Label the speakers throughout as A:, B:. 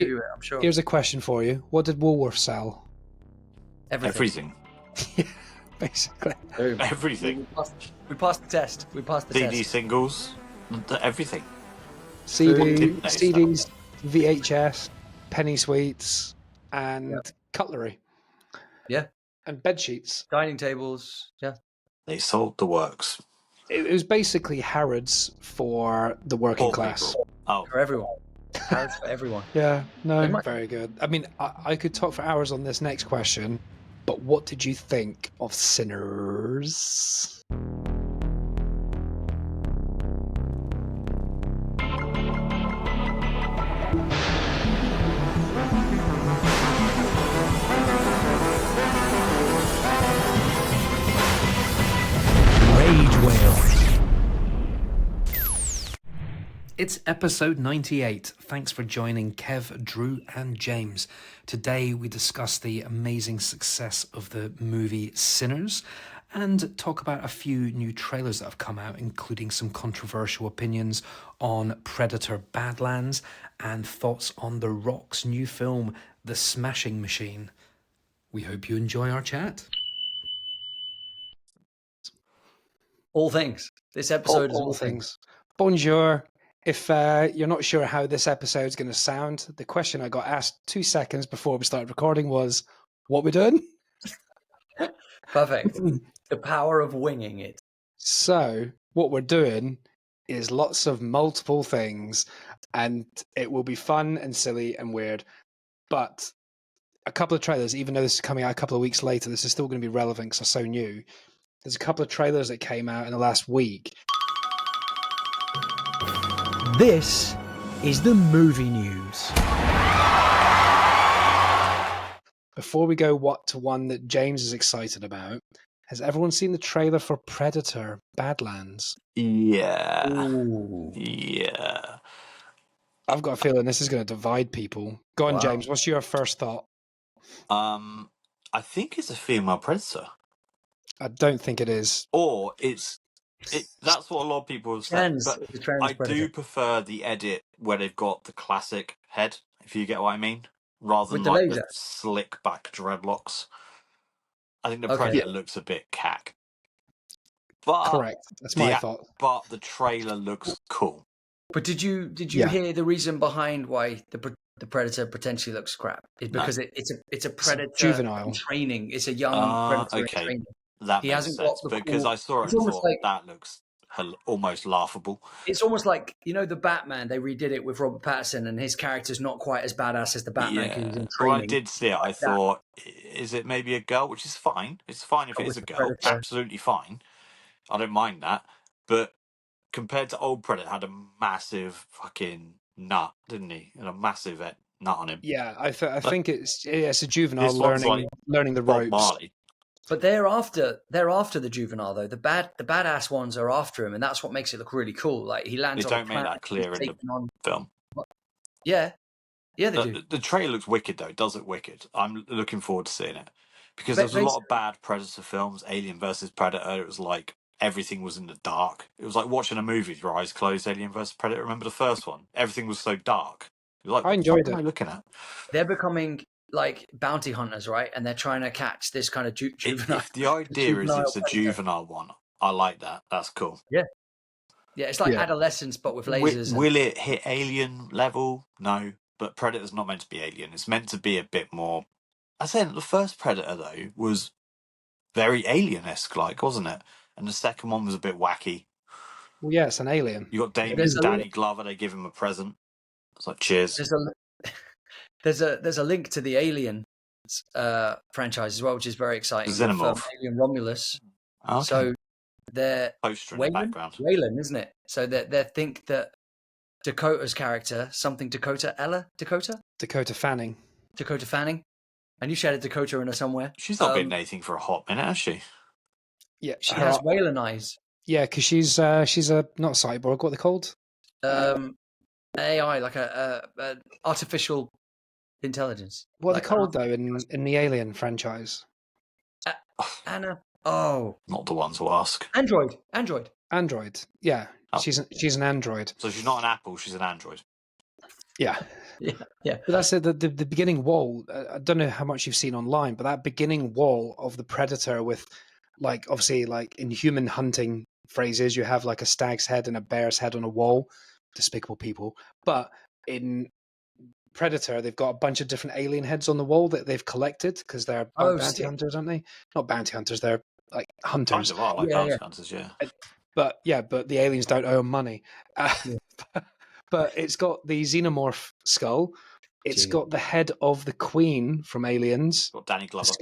A: do it, I'm sure.
B: Here's a question for you. What did Woolworth sell?
A: Everything.
B: Yeah, basically.
C: Everything.
A: We passed the test. We passed the
C: CD
A: test.
C: singles, everything.
B: CDs, VHS, penny sweets, and cutlery.
A: Yeah.
B: And bed sheets.
A: Dining tables. Yeah.
C: They sold the works.
B: It was basically Harrods for the working
C: Poor
B: class.
C: people. Oh,
A: For everyone. Harrods for everyone.
B: Yeah, no, very good. I mean, I could talk for hours on this next question, but what did you think of Sinners?
D: Rage Whale. It's episode 98. Thanks for joining Kev, Drew, and James. Today we discuss the amazing success of the movie Sinners and talk about a few new trailers that have come out, including some controversial opinions on Predator Badlands and thoughts on The Rock's new film, The Smashing Machine. We hope you enjoy our chat.
A: All things. This episode is
B: all things. Bonjour. If you're not sure how this episode is going to sound, the question I got asked 2 seconds before we started recording was, what we doing?
A: Perfect. The power of winging it.
B: So what we're doing is lots of multiple things, and it will be fun and silly and weird. But a couple of trailers, even though this is coming out a couple of weeks later, this is still going to be relevant because they're so new. There's a couple of trailers that came out in the last week.
D: This is the movie news.
B: Before we go to one that James is excited about, has everyone seen the trailer for Predator Badlands?
C: Yeah.
A: Ooh.
C: Yeah.
B: I've got a feeling this is going to divide people. Go on, James. What's your first thought?
C: I think it's a female predator.
B: I don't think it is.
C: Or that's what a lot of people have said. But I do prefer the edit where they've got the classic head, if you get what I mean, rather than like the slick back dreadlocks. I think the Predator looks a bit cack. But
B: correct. That's my thought.
C: But the trailer looks cool.
A: But did you hear the reason behind why the Predator potentially looks crap? It's because it's a Predator
B: juvenile
A: training. It's a young Predator in training.
C: That makes sense, because I saw it and thought, that looks almost laughable.
A: It's almost like, the Batman, they redid it with Robert Pattinson, and his character's not quite as badass as the Batman who's in training.
C: When I did see it, I thought, is it maybe a girl? Which is fine. It's fine if it is a girl. Absolutely fine. I don't mind that. But compared to old Predator, had a massive fucking nut, didn't he? And a massive nut on him.
B: Yeah, I think it's a juvenile learning the ropes.
C: Marley.
A: But they're after the juvenile though. The badass ones are after him, and that's what makes it look really cool. Like he lands.
C: They don't make that clear in the film.
A: Yeah, they do.
C: The trailer looks wicked though. It does look wicked. I'm looking forward to seeing it because there's a lot of bad Predator films. Alien versus Predator. It was like everything was in the dark. It was like watching a movie with your eyes closed. Alien versus Predator. Remember the first one? Everything was so dark. It was like,
B: I enjoyed it.
C: What am I looking at?
A: They're becoming like bounty hunters, right? And they're trying to catch this kind of juvenile.
C: If the idea is it's a juvenile one, I like that. That's cool.
A: Yeah, it's like adolescence, but with lasers.
C: Will it hit Alien level? No, but Predator's not meant to be Alien. It's meant to be a bit more. I said the first Predator though was very Alien-esque, like, wasn't it? And the second one was a bit wacky.
B: Well, yeah, it's an alien.
C: You got Danny Glover. They give him a present. It's like, cheers.
A: There's a link to the Alien franchise as well, which is very exciting.
C: Xenomorph.
A: Alien Romulus.
C: Okay.
A: So they're
C: poster in the background.
A: Wayland, isn't it? So they think that Dakota's character, something Dakota Fanning. And you shared a Dakota in her somewhere.
C: She's not been anything for a hot minute, has she?
B: Yeah,
A: she has Wayland eyes.
B: Yeah, because she's a not a cyborg. What are they called?
A: AI, like a artificial intelligence.
B: What are they called though in the Alien franchise?
A: Anna. Oh,
C: not the one to ask.
A: Android.
B: Yeah, she's an android.
C: So she's not an Apple. She's an Android.
B: Yeah.
A: Yeah.
B: But that's it. The beginning wall. I don't know how much you've seen online, but that beginning wall of the Predator with, like, obviously, like in human hunting phrases, you have like a stag's head and a bear's head on a wall. Despicable people. But in Predator, they've got a bunch of different alien heads on the wall that they've collected because they're bounty hunters, aren't they? Not bounty hunters, they're like hunters.
C: Kind of are like bounty hunters, yeah.
B: But the aliens don't owe them money. But it's got the xenomorph skull. It's got the head of the Queen from Aliens.
C: Got Danny Glover.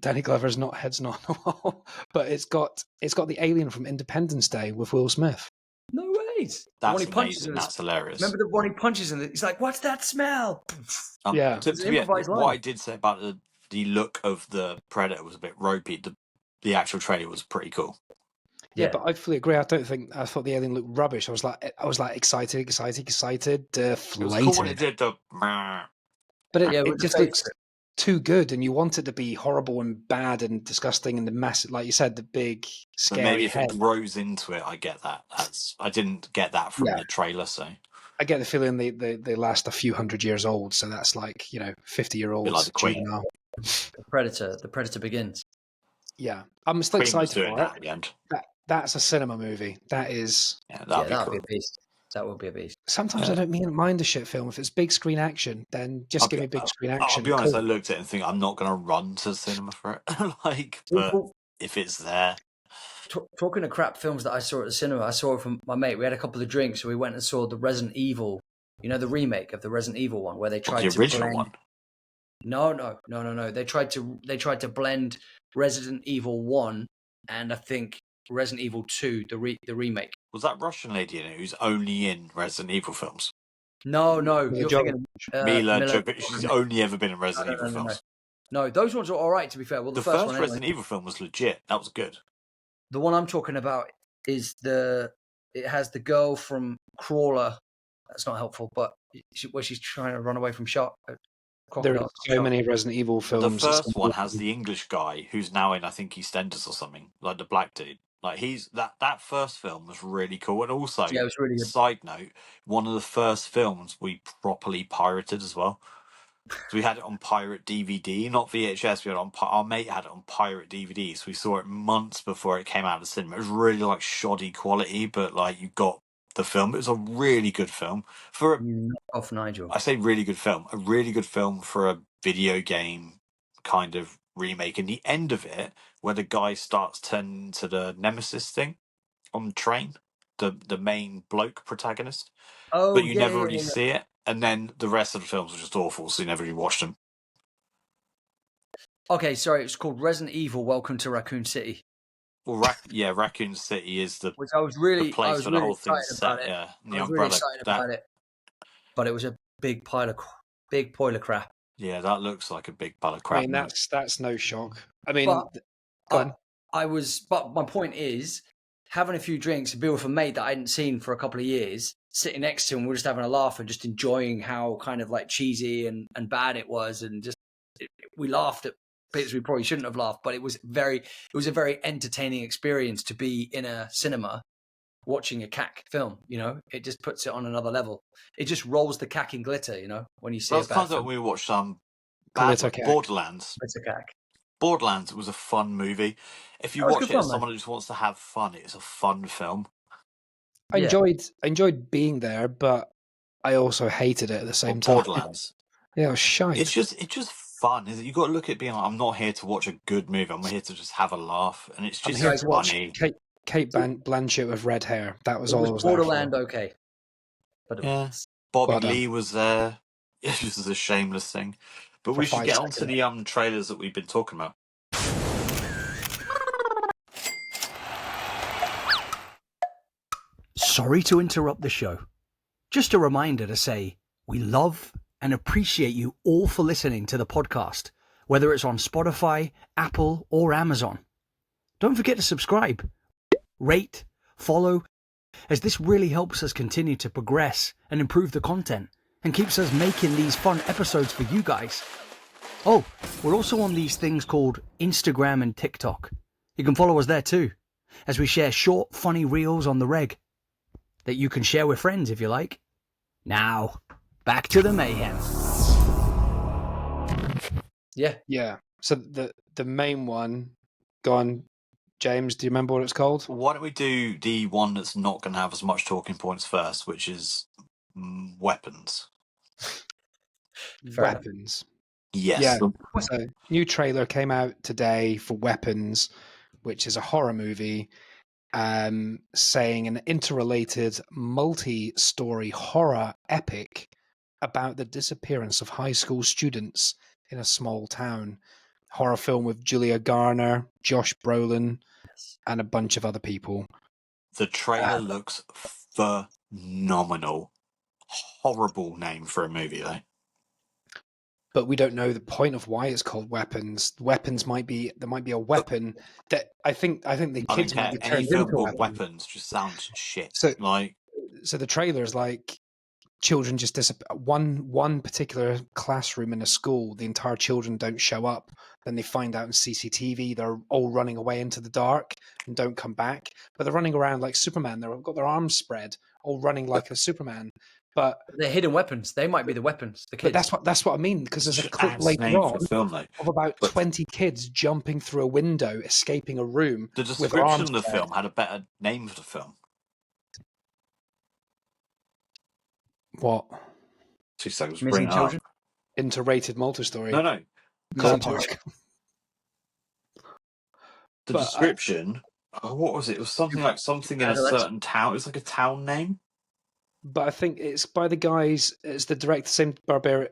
B: Danny Glover's head's not on the wall, but it's got the alien from Independence Day with Will Smith.
A: No ways.
C: That's amazing. That's hilarious.
A: Remember the one he punches and he's like, "What's that smell?"
B: Yeah.
C: What I did say about the look of the Predator was a bit ropey. The actual trailer was pretty cool.
B: Yeah, but I fully agree. I thought the alien looked rubbish. I was like excited, deflated.
C: It was cool when it did the.
B: But it just looks too good, and you want it to be horrible and bad and disgusting, and the massive, like you said, the big scary
C: maybe if
B: head.
C: it grows into it, I get that. I didn't get that from the trailer, so
B: I get the feeling they last a few hundred years old, so that's like 50-year-olds.
C: Like the Queen.
A: The Predator begins.
B: Yeah, I'm still excited for it.
C: At the end.
B: That's a cinema movie. That is.
C: Yeah, that'd be cool.
A: Be a beast. That would be a beast.
B: Sometimes I don't mind a shit film. If it's big screen action, then just give me big screen action.
C: I'll be honest, I looked at it and think I'm not going to run to the cinema for it. But if it's there.
A: Talking of crap films that I saw at the cinema, I saw it from my mate. We had a couple of drinks, so we went and saw the Resident Evil. The remake of the Resident Evil one, where they tried
C: the original one.
A: No. They tried to blend Resident Evil 1 and I think Resident Evil 2, the remake.
C: Was that Russian lady in it who's only in Resident Evil films?
A: No. You're thinking
C: Mila Jovovich. She's only ever been in Resident Evil films.
A: No, those ones are all right, to be fair. Well,
C: the first Resident Evil film was legit. That was good.
A: The one I'm talking about is it has the girl from Crawler. That's not helpful, but where she's trying to run away from shark.
B: There are so many Resident Evil films.
C: The first one has the English guy who's now in, I think, EastEnders or something, like the black dude. Like that first film was really cool, and also,
A: it was really good.
C: Side note, one of the first films we properly pirated as well. So we had it on pirate DVD, not VHS. We had our mate had it on pirate DVD, so we saw it months before it came out of the cinema. It was really like shoddy quality, but like you got the film. It was a really good film
A: off Nigel.
C: I say really good film. A really good film for a video game kind of remake. And the end of it, where the guy starts turning into the Nemesis thing on the train, the main bloke protagonist.
A: Oh,
C: but you never really see it. And then the rest of the films were just awful, so you never really watched them.
A: Okay, sorry, it's called Resident Evil: Welcome to Raccoon City.
C: Well, Raccoon City is the
A: which I was really
C: the place where the whole thing's set.
A: It.
C: Yeah,
A: I was really excited about it, but it was a big pile of crap.
C: Yeah, that looks like a big pile of crap.
B: I mean, that's no shock. I mean,
A: but my point is, having a few drinks and being with a mate that I hadn't seen for a couple of years, sitting next to him, we're just having a laugh and just enjoying how kind of like cheesy and bad it was, and just we laughed at bits we probably shouldn't have laughed, but it was a very entertaining experience to be in a cinema watching a cack film. It just puts it on another level. It just rolls the cack in glitter. When you see it.
C: That's kind of when we watched Borderlands. Borderlands was a fun movie. If you watch it as someone who just wants to have fun, it's a fun film.
B: I enjoyed being there, but I also hated it at the same time.
C: Borderlands.
B: Yeah, it was shite.
C: It's just fun. You got to look at it being like, I'm not here to watch a good movie. I'm here to just have a laugh, and it's just funny.
B: Kate Blanchett with red hair. That was all.
A: Borderland, okay.
C: But Bobby Lee was there. It's just a shameless thing. But we should get onto the trailers that we've been talking about.
E: Sorry to interrupt the show. Just a reminder to say we love and appreciate you all for listening to the podcast, whether it's on Spotify, Apple, or Amazon. Don't forget to subscribe, rate, follow, as this really helps us continue to progress and improve the content and keeps us making these fun episodes for you guys. Oh, we're also on these things called Instagram and TikTok. You can follow us there too, as we share short, funny reels on the reg that you can share with friends if you like. Now, back to the mayhem.
B: Yeah. So the main one, go on, James, do you remember what it's called?
C: Why don't we do the one that's not going to have as much talking points first, which is weapons.
B: Weapons.
C: Yes.
B: Yeah. So new trailer came out today for Weapons, which is a horror movie, saying an interrelated multi-story horror epic about the disappearance of high school students in a small town. Horror film with Julia Garner, Josh Brolin, and a bunch of other people.
C: The trailer looks phenomenal. Horrible name for a movie, though.
B: But we don't know the point of why it's called Weapons. Weapons might be a weapon that I think the kids might be turned
C: any film
B: into
C: called Weapons just sounds shit.
B: So the trailer is like children just disappear. One particular classroom in a school, the entire children don't show up. Then they find out in CCTV they're all running away into the dark and don't come back. But they're running around like Superman. They've got their arms spread, all running like a Superman. But
A: they're hidden weapons. They might be the weapons. The kids.
B: But that's what I mean, because there's a clip later on of about 20 kids jumping through a window, escaping a room.
C: The description of the film had a better name for the film.
B: What?
C: 2 seconds.
A: Missing children.
B: Interrated multi-story.
C: No.
B: Car park.
C: The description. What was it? It was something in a certain town. It was like a town name.
B: But I think it's by the guys. It's the same Barbarian.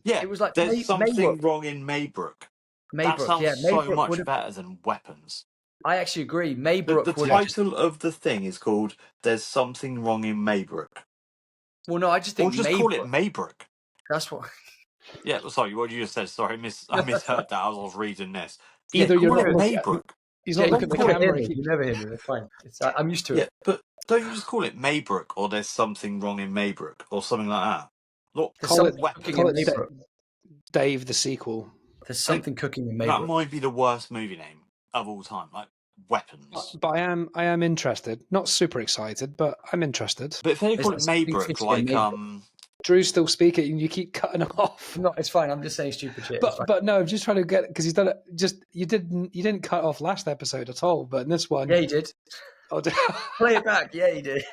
C: Yeah,
A: it was like
C: there's something wrong in Maybrook. That sounds so much better than Weapons.
A: I actually agree. Maybrook.
C: The title of the thing is called "There's Something Wrong in Maybrook."
A: Well, no, I just think.
C: Or just call it Maybrook.
A: That's what.
C: Yeah, sorry, what you just said. Sorry, I misheard that. I was reading this.
B: Either you're not
C: Maybrook.
B: He's not looking at the camera.
A: You never hear me. It's fine. I'm used to it.
C: Yeah, but don't you just call it Maybrook, or there's something wrong in Maybrook, or something like that? Look,
B: call it Dave the sequel.
A: There's something cooking in Maybrook.
C: That might be the worst movie name of all time, like Weapons.
B: But I am interested. Not super excited, but I'm interested.
C: But if they call it Maybrook, like
B: Drew's still speaking, and you keep cutting off.
A: No, it's fine. I'm just saying stupid shit.
B: But no, I'm just trying to get because he's done it. Just you didn't cut off last episode at all, but in this one,
A: yeah, he did.
B: Oh,
A: play it back. Yeah, he did.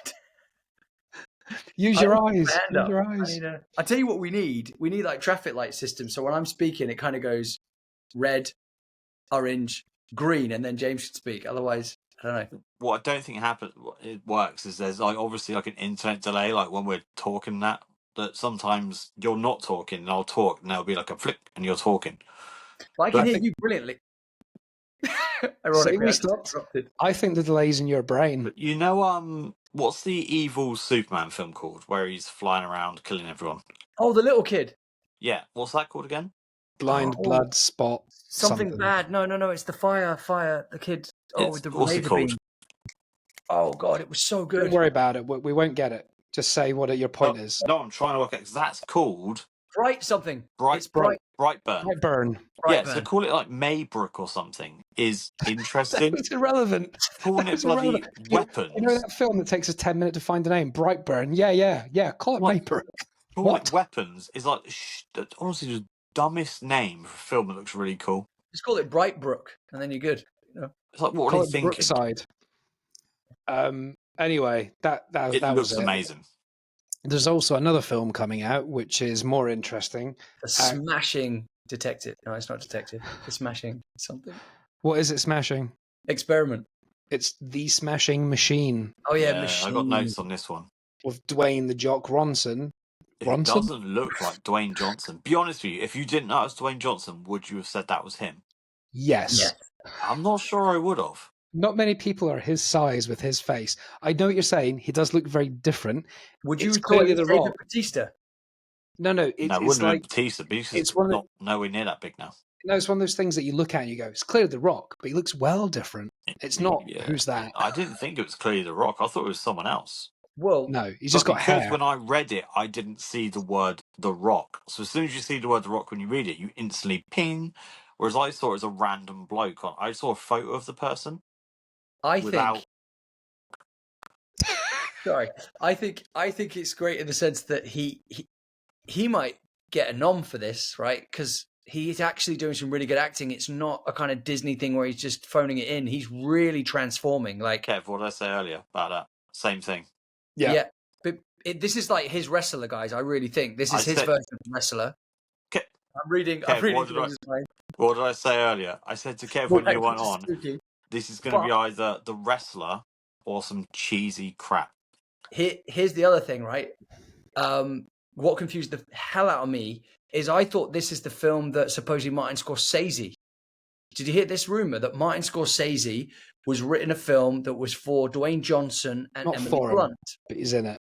B: Use your eyes. Use your eyes.
A: I tell you what, we need like traffic light system. So when I'm speaking, it kind of goes red, orange, green, and then James should speak. Otherwise, I don't know.
C: What I don't think it works is there's like obviously like an internet delay, like when we're talking that sometimes you're not talking and I'll talk and there'll be like a flick and you're talking.
A: Well, I can hear you brilliantly.
B: Ironically, I think the delay's in your brain.
C: But you know, what's the evil Superman film called where he's flying around killing everyone?
A: Oh, the little kid.
C: Yeah, what's that called again?
B: Blind Blood Spot.
A: Something bad. No. It's the fire. The kid. With the laser beam. Oh God, it was so good.
B: Don't worry about it. We won't get it. Just say what your point is.
C: No, I'm trying to work out because that's called
A: Bright something.
C: Brightburn.
B: Brightburn.
C: Yeah, so call it like Maybrook or something is interesting.
B: It's irrelevant.
C: Calling it bloody Weapons.
B: You know that film that takes us 10 minutes to find a name? Brightburn. Yeah. Call it Maybrook.
C: Calling it Weapons is like honestly the dumbest name for a film that looks really cool.
A: Just call it Brightbrook, and then you're good.
C: It's like what are you thinking?
B: Brookside. Anyway, that
C: looks amazing.
B: There's also another film coming out which is more interesting.
A: The Smashing Detective. No, it's not Detective. The Smashing something.
B: What is it? Smashing
A: Experiment.
B: It's The Smashing Machine.
A: Oh yeah, Machine.
C: I got notes on this one
B: with Dwayne the Jock Ronson.
C: It doesn't look like Dwayne Johnson. Be honest with you, if you didn't know it was Dwayne Johnson, would you have said that was him?
B: Yes.
C: I'm not sure I would have.
B: Not many people are his size with his face. I know what you're saying. He does look very different.
A: Would you call it the Rock? Batista?
B: No.
C: It wouldn't have been Batista. It's not nowhere near that big now.
B: No, it's one of those things that you look at and you go, it's clearly the Rock, but he looks well different. It's not, who's that?
C: I didn't think it was clearly the Rock. I thought it was someone else.
A: Well,
B: no, he's just got hair.
C: Because when I read it, I didn't see the word The Rock. So as soon as you see the word The Rock when you read it, you instantly ping. Whereas I saw it as a random bloke. I saw a photo of the person.
A: I think Sorry, I think it's great in the sense that he might get a nom for this, right? Because he's actually doing some really good acting. It's not a kind of Disney thing where he's just phoning it in. He's really transforming. Like
C: Kev, what did I say earlier about that? Same thing.
A: Yeah. But this is like his wrestler, guys. I really think this is his version of wrestler. I'm reading.
C: Kev, what did I say earlier? I said to Kev when you went on, this is going to be either the wrestler or some cheesy crap.
A: Here's the other thing, right? What confused the hell out of me is I thought this is the film that supposedly Martin Scorsese. Did you hear this rumor that Martin Scorsese was written a film that was for Dwayne Johnson and
B: Not
A: Emily
B: for him,
A: Blunt?
B: but he's in it.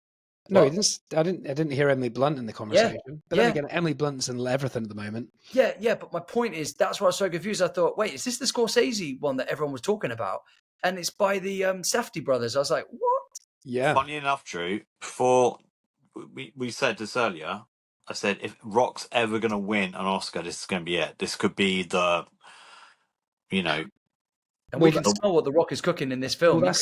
B: No, he didn't. I didn't hear Emily Blunt in the conversation. But then again, Emily Blunt's in everything at the moment.
A: Yeah. But my point is, that's why I was so confused. I thought, wait, is this the Scorsese one that everyone was talking about? And it's by the Safdie brothers. I was like, what?
B: Yeah.
C: Funny enough, Drew, before we said this earlier, I said if Rock's ever going to win an Oscar, this is going to be it. This could be the,
A: And we can smell what The Rock is cooking in this film.
B: Well,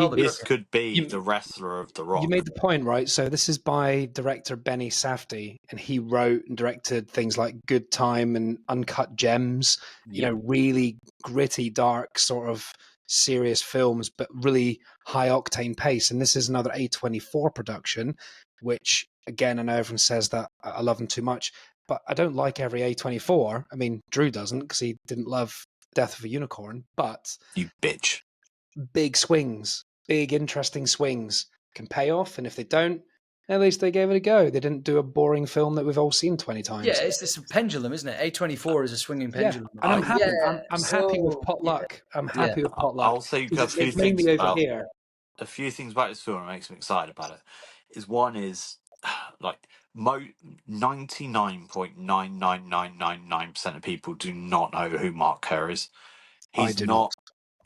C: this could be the wrestler of The Rock.
B: You made the point, right? So this is by director Benny Safdie, and he wrote and directed things like Good Time and Uncut Gems, really gritty, dark, sort of serious films, but really high-octane pace. And this is another A24 production, which, again, I know everyone says that I love them too much, but I don't like every A24. I mean, Drew doesn't, because he didn't love Death of a Unicorn, but
C: you bitch.
B: Big swings, big interesting swings can pay off, and if they don't, at least they gave it a go. They didn't do a boring film that we've all seen 20 times.
A: Yeah, it's this pendulum, isn't it? A24 is a swinging pendulum.
B: And I'm happy. I'm happy with Potluck. I'm happy with Potluck.
C: I'll say a few things about here. A few things about this film that makes me excited about it. One is like 99.99999% of people do not know who Mark Kerr is. He's not.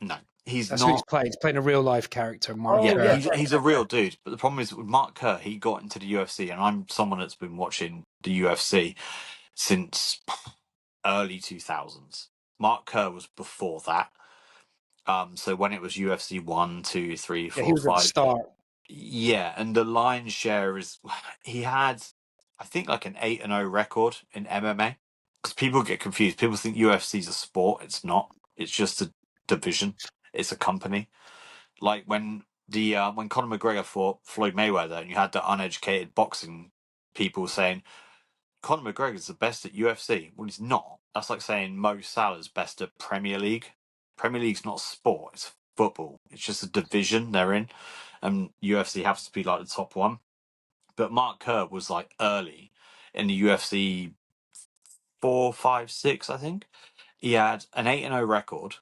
C: No, he's
B: That's
C: not.
B: Who he's playing. He's playing a real life character, Mark Kerr.
C: Yeah, he's a real dude. But the problem is with Mark Kerr, he got into the UFC, and I'm someone that's been watching the UFC since early 2000s. Mark Kerr was before that. So when it was UFC 1, 2, 3, 4,
B: he was
C: 5.
B: At the start.
C: Yeah, and the lion's share is he had, I think, like an 8-0 record in MMA. Because people get confused. People think UFC is a sport. It's not. It's just a division. It's a company. Like when Conor McGregor fought Floyd Mayweather, and you had the uneducated boxing people saying Conor McGregor's the best at UFC. Well, he's not. That's like saying Mo Salah's best at Premier League. Premier League's not a sport. It's football. It's just a division they're in, and UFC happens to be like the top one. But Mark Kerr was like early in the UFC 4, 5, 6, I think. He had an 8-0 record,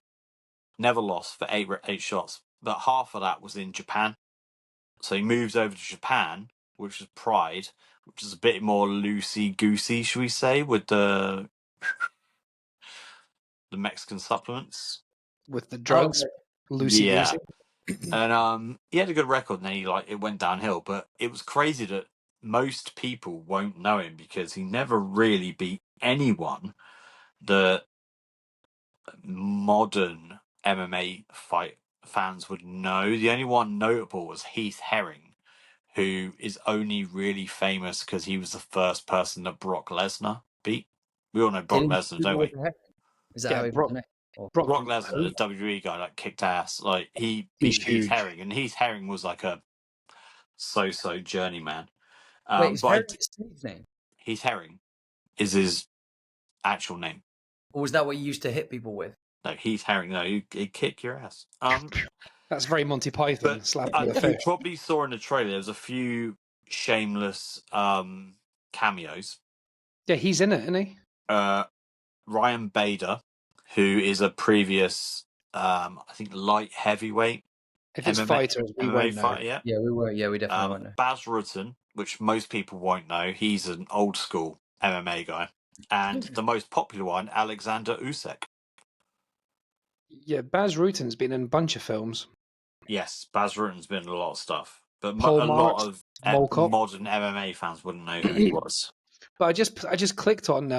C: never lost for eight shots, but half of that was in Japan. So he moves over to Japan, which is Pride, which is a bit more loosey-goosey, should we say, with the Mexican supplements.
B: With the drugs, loosey-goosey.
C: And he had a good record, and then it went downhill. But it was crazy that most people won't know him because he never really beat anyone that modern MMA fight fans would know. The only one notable was Heath Herring, who is only really famous because he was the first person that Brock Lesnar beat. We all know Brock Lesnar, don't we?
A: Is that how he
C: Brock Lesnar, the WWE guy, like kicked ass. Like he beat Heath Herring, and Heath Herring was like a so-so journeyman.
A: Wait, is Herring his name?
C: Heath Herring is his actual name.
A: Or was that what you used to hit people with?
C: No, Heath Herring. No, he'd kick your ass.
B: That's very Monty Python.
C: You probably saw in the trailer there was a few shameless cameos.
B: Yeah, he's in it, isn't he?
C: Ryan Bader, who is a previous, I think, light heavyweight.
B: If it's fighters, we won't know.
C: Yeah,
A: we were. Yeah, we definitely won't know.
C: Baz Rutten, which most people won't know. He's an old school MMA guy. And the most popular one, Alexander Usyk.
B: Yeah, Baz Rutten's been in a bunch of films.
C: Yes, Baz Rutten's been in a lot of stuff. But
B: Paul
C: a lot of modern MMA fans wouldn't know who he was.
B: But I just clicked on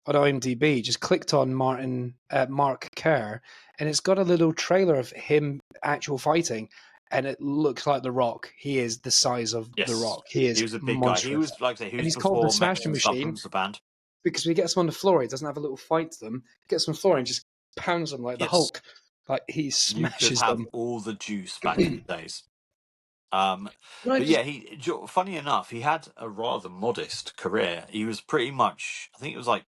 B: IMDb, just clicked on Mark Kerr, and it's got a little trailer of him actual fighting, and it looks like The Rock. He is the size of The Rock. He
C: was a big
B: monstrous.
C: guy. He was, like I say, he was,
B: and he's
C: before
B: called the Smashing Machine
C: the band.
B: because when he gets them on the floor, he doesn't have a little fight to them. He gets them on the floor and just pounds them like the Hulk. Like he smashes
C: you could have
B: them.
C: all the juice back in the days. But yeah, funny enough, he had a rather modest career. He was pretty much, I think it was like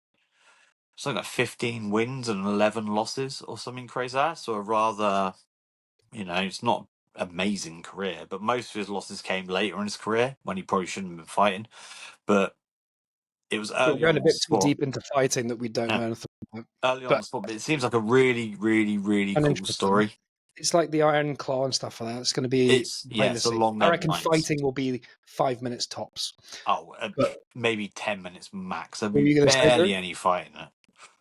C: something like 15 wins and 11 losses or something crazy. So a rather, it's not amazing career, but most of his losses came later in his career when he probably shouldn't have been fighting. But it was early
B: We're going
C: on
B: a bit too
C: sport.
B: deep into fighting that we don't know anything about.
C: Early on sport, but it seems like a really, really, really cool story.
B: It's like the Iron Claw and stuff like that. It's going to be.
C: It's along
B: I reckon fighting will be 5 minutes tops.
C: Oh, maybe 10 minutes max. There'll
B: Were you
C: be
B: gonna say
C: barely
B: that?
C: any fighting it.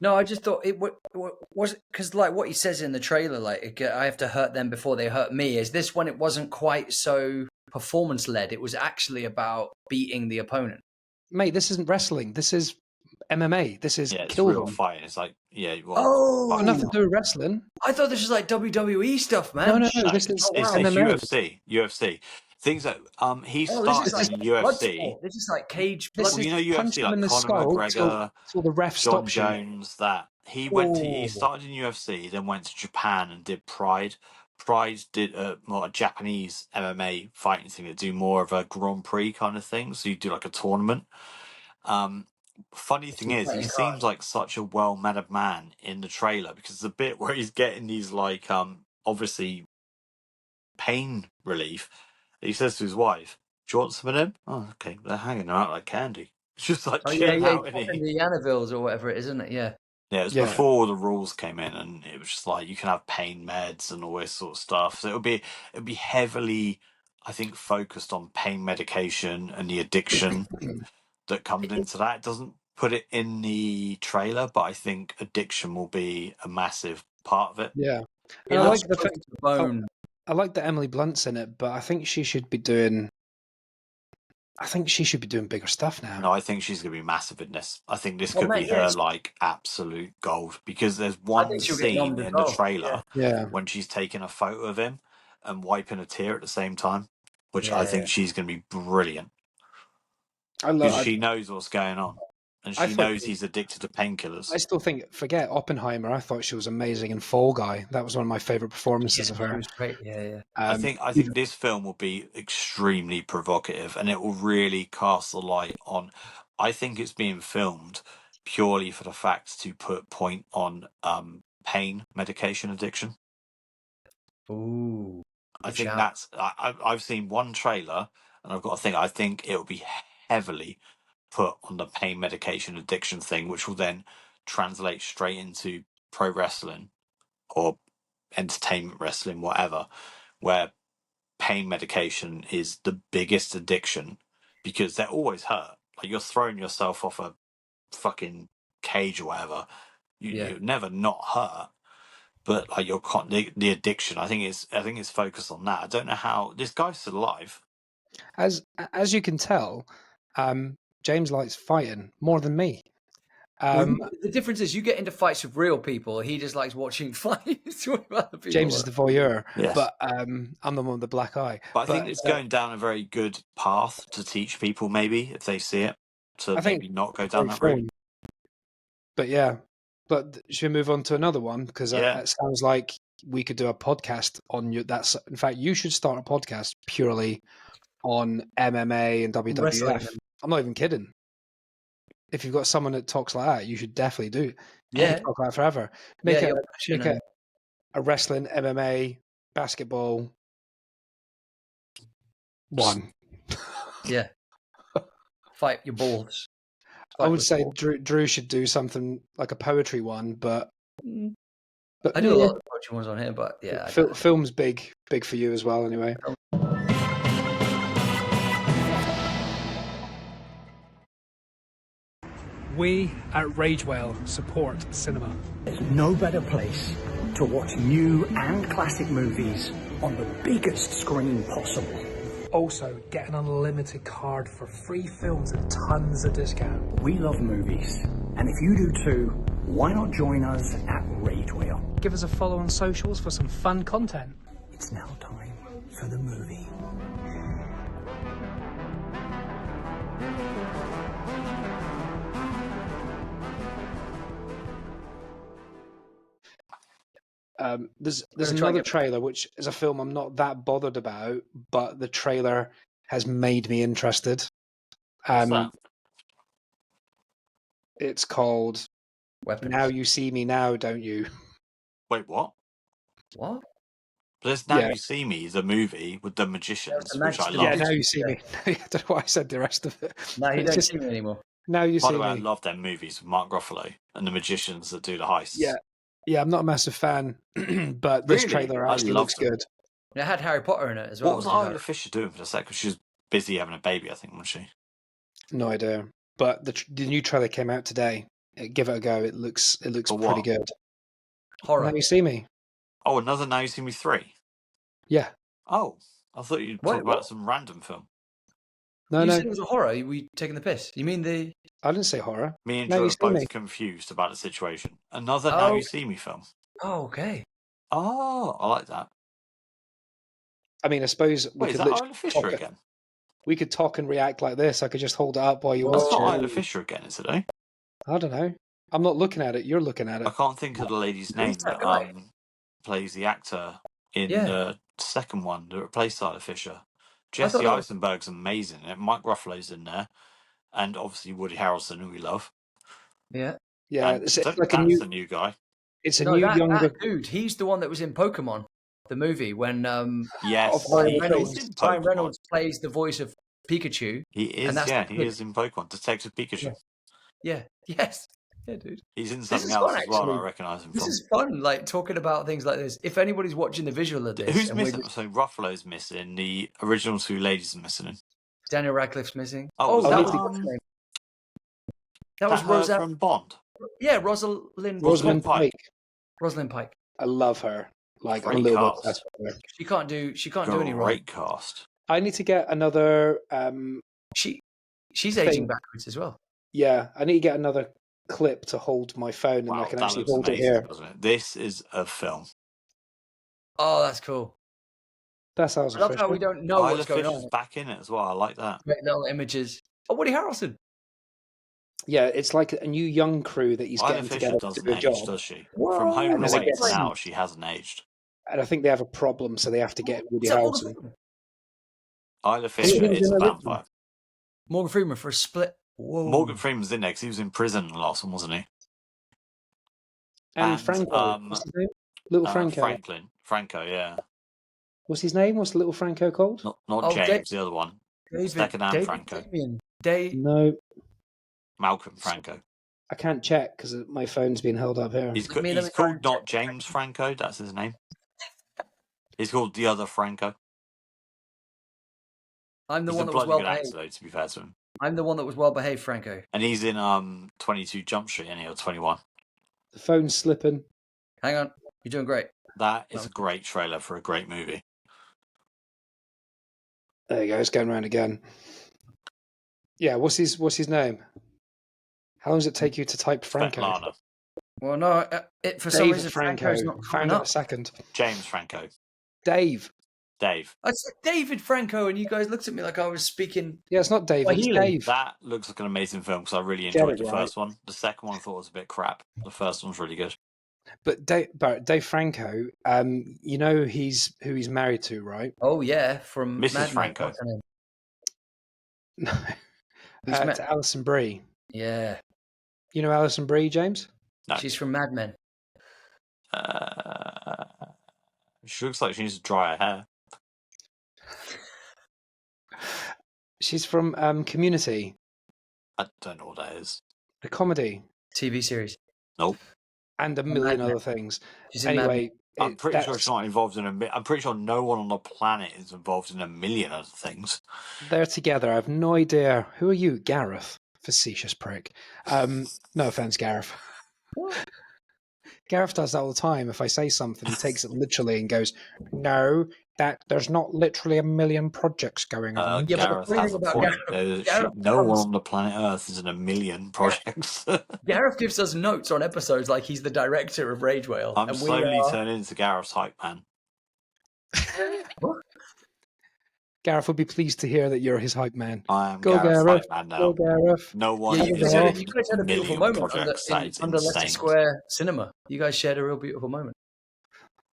A: No, I just thought it was because, like, what he says in the trailer, like, I have to hurt them before they hurt me. Is this one? It wasn't quite so performance led. It was actually about beating the opponent.
B: Mate, this isn't wrestling. This is MMA. This is
C: it's
B: kill
C: real
B: them.
C: fighting. It's like
B: Nothing to do with wrestling.
A: I thought this was like WWE stuff, man.
B: No. This is
C: MMA. UFC. Things that he started in UFC.
A: This is like cage.
C: Well, UFC, like Conor McGregor,
B: till the ref
C: John
B: stops
C: Jones. That he started in UFC, then went to Japan and did Pride. Pride did more a Japanese MMA fighting thing that do more of a Grand Prix kind of thing. So you do like a tournament. Funny thing is, he seems like such a well-mannered man in the trailer because the bit where he's getting these like obviously pain relief. He says to his wife, "Do you want some of them?" Oh, okay. They're hanging out like candy. It's just like chilling out in
A: the Anavilles or whatever it is, isn't it? Yeah.
C: Yeah, it was before the rules came in, and it was just like you can have pain meds and all this sort of stuff. So it'd be heavily, I think, focused on pain medication and the addiction that comes into that. It doesn't put it in the trailer, but I think addiction will be a massive part of it.
B: Yeah, and I like the fact I like that Emily Blunt's in it, but I think she should be doing. I think she should be doing bigger stuff now.
C: No, I think she's going to be massive in this. I think this could be her like absolute gold because there's one scene in the trailer when she's taking a photo of him and wiping a tear at the same time, which I think she's going to be brilliant. Because she knows what's going on. And she knows he's addicted to painkillers.
B: I still think, forget Oppenheimer. I thought she was amazing in Fall Guy. That was one of my favorite performances of her.
A: She was great. Yeah.
C: I think this film will be extremely provocative, and it will really cast the light on. I think it's being filmed purely for the fact to put point on pain medication addiction.
A: Ooh,
C: I think that's. I've seen one trailer, and I've got to think. I think it will be heavily put on the pain medication addiction thing, which will then translate straight into pro wrestling or entertainment wrestling, whatever, where pain medication is the biggest addiction because they're always hurt. Like you're throwing yourself off a fucking cage or whatever. You're never not hurt. But like the addiction, I think it's focused on that. I don't know how this guy's still alive.
B: As you can tell, James likes fighting more than me.
A: The difference is you get into fights with real people. He just likes watching fights with other people.
B: James is the voyeur, but I'm the one with the black eye.
C: But I think it's going down a very good path to teach people, maybe, if they see it, to maybe not go down that route.
B: But should we move on to another one? Because it sounds like we could do a podcast on you. In fact, you should start a podcast purely on MMA and WWF. Wrestling. I'm not even kidding. If you've got someone that talks like that, you should definitely do it.
A: Yeah.
B: Talk like that forever. Make a wrestling, MMA, basketball one.
A: Yeah. Fight your balls.
B: I would say Drew should do something like a poetry one, but
A: I do a lot of poetry ones on here, but yeah.
B: Film's big for you as well, anyway.
F: We at Ragewell support cinema.
E: There's no better place to watch new and classic movies on the biggest screen possible.
F: Also, get an unlimited card for free films and tons of discount.
E: We love movies, and if you do too, why not join us at Ragewell?
F: Give us a follow on socials for some fun content.
E: It's now time
F: for the movie.
B: There's another trailer, which is a film I'm not that bothered about, but the trailer has made me interested.
C: What's that?
B: It's called
A: Weapons.
B: Now You See Me Now, Don't You?
C: Wait, what?
A: What?
C: There's Now You See Me, the movie with the magicians, which I love.
B: Yeah, Now You See Me. I don't know why I said the rest of it.
A: No, you don't see me anymore.
B: Now You See Me.
C: By the way, I love them movies with Mark Ruffalo and the magicians that do the heists.
B: Yeah, I'm not a massive fan, but this trailer actually looks good.
A: It had Harry Potter in it as well.
C: What was Isla Fisher doing for a sec? Because she was busy having a baby, I think, wasn't she?
B: No idea. But the new trailer came out today. Give it a go. It looks pretty good.
A: Horror.
B: Now You See Me.
C: Oh, another Now You See Me 3?
B: Yeah.
C: Oh, I thought you'd talk about some random film.
B: No.
A: Said it was a horror. Are we taking the piss? You mean the...
B: I didn't say horror.
C: Me and Drew are both confused about the situation. Another Now You See Me film.
A: Oh, okay.
C: Oh, I like that.
B: I mean, I suppose we
C: Wait,
B: could
C: is that Isla Fisher again?
B: We could talk and react like this. I could just hold it up while you watch it.
C: That's not Isla Fisher again, is it? Eh?
B: I don't know. I'm not looking at it. You're looking at it.
C: I can't think of the lady's name that plays the actor in the second one that replaced Isla Fisher. Jesse Eisenberg's amazing. Mike Ruffalo's in there, and obviously Woody Harrelson, who we love.
A: Yeah.
B: It's
C: like the new guy.
B: It's a new younger
A: dude. He's the one that was in Pokemon, the movie, when
C: yes,
A: Ryan Reynolds plays the voice of Pikachu.
C: He is. He is in Pokemon, Detective Pikachu.
A: Yeah. Yes. Yeah, dude.
C: He's in something else as well. I recognise him from.
A: This is fun, like talking about things like this. If anybody's watching the visual of this,
C: who's missing? So Ruffalo's missing. The original two ladies are missing.
A: Daniel Radcliffe's missing.
C: That
A: was Rosa
C: from Bond.
A: Yeah, Rosalind
B: Pike.
A: Rosalind Pike.
B: I love her. Like
C: great
B: a little
C: cast.
B: bit.
A: She can't do any wrong.
C: Great cast.
B: I need to get another.
A: She's aging backwards as well.
B: Yeah, I need to get another clip to hold my phone, and I can actually hold it here.
C: This is a film.
A: Oh, that's cool.
B: That sounds.
A: I love how we don't know what's going on.
C: Back in it as well. I like that.
A: Great little images. Oh, Woody Harrelson.
B: Yeah, it's like a new young crew that he's getting together to do a job.
C: Does she? Whoa. From Home and Away to now, she hasn't aged.
B: And I think they have a problem, so they have to get Woody Harrelson.
C: Isla Fisher is a vampire.
A: Morgan Freeman for a split. Whoa.
C: Morgan Freeman's in there because he was in prison the last one, wasn't he?
B: And Franco. What's his name? Little Franco.
C: Franco, yeah.
B: What's his name? What's Little Franco called?
C: Not James, the other one. Second-hand Franco.
B: No.
C: Malcolm Franco.
B: I can't check because my phone's been held up here.
C: He's called not James Franco, that's his name. He's called the other Franco.
A: I'm the
C: he's
A: one that was well behaved.
C: Though, to be fair to him.
A: I'm the one that was well behaved, Franco.
C: And he's in 22 Jump Street, or 21.
B: The phone's slipping.
A: Hang on, you're doing great.
C: That is a great trailer for a great movie.
B: There you go. It's going around again. Yeah, what's his name? How long does it take you to type Franco?
C: Svetlana.
A: Well, no, for some reason Franco's not
B: found it in a second.
C: James Franco.
B: Dave.
A: I said David Franco, and you guys looked at me like I was speaking.
B: Yeah, it's not David. It's Dave.
C: That looks like an amazing film because I really enjoyed the first one. The second one I thought was a bit crap. The first one's really good.
B: But Dave Franco, you know who he's married to, right?
A: Oh yeah, from
C: Mrs. Franco.
B: No, to Alison Brie.
A: Yeah.
B: You know Alison Brie, James?
C: No.
A: She's from Mad Men.
C: She looks like she needs to dry her hair.
B: She's from Community.
C: I don't know what that is.
B: The comedy.
A: TV series.
C: Nope.
B: And a million other things.
C: Anyway, I'm pretty sure she's not involved in I'm pretty sure no one on the planet is involved in a million other things.
B: They're together. I have no idea. Who are you? Gareth. Facetious prick. No offense, Gareth.
A: What?
B: Gareth does that all the time. If I say something, he takes it literally and goes, "No, that there's not literally a million projects going on."
C: Gareth has a point. No one on the planet Earth is in a million projects.
A: Gareth gives us notes on episodes like he's the director of Rage Whale.
C: I'm slowly turning into Gareth's hype man.
A: What?
B: Gareth will be pleased to hear that you're his hype man.
C: I am
B: Go
C: Gareth's
B: Gareth.
C: hype man now.
B: Go Gareth.
C: No one
A: Yeah,
C: in
A: you guys had a beautiful
C: million
A: moment
C: projects. That is
A: under Leicester
C: insane.
A: Square Cinema. You guys shared a real beautiful moment.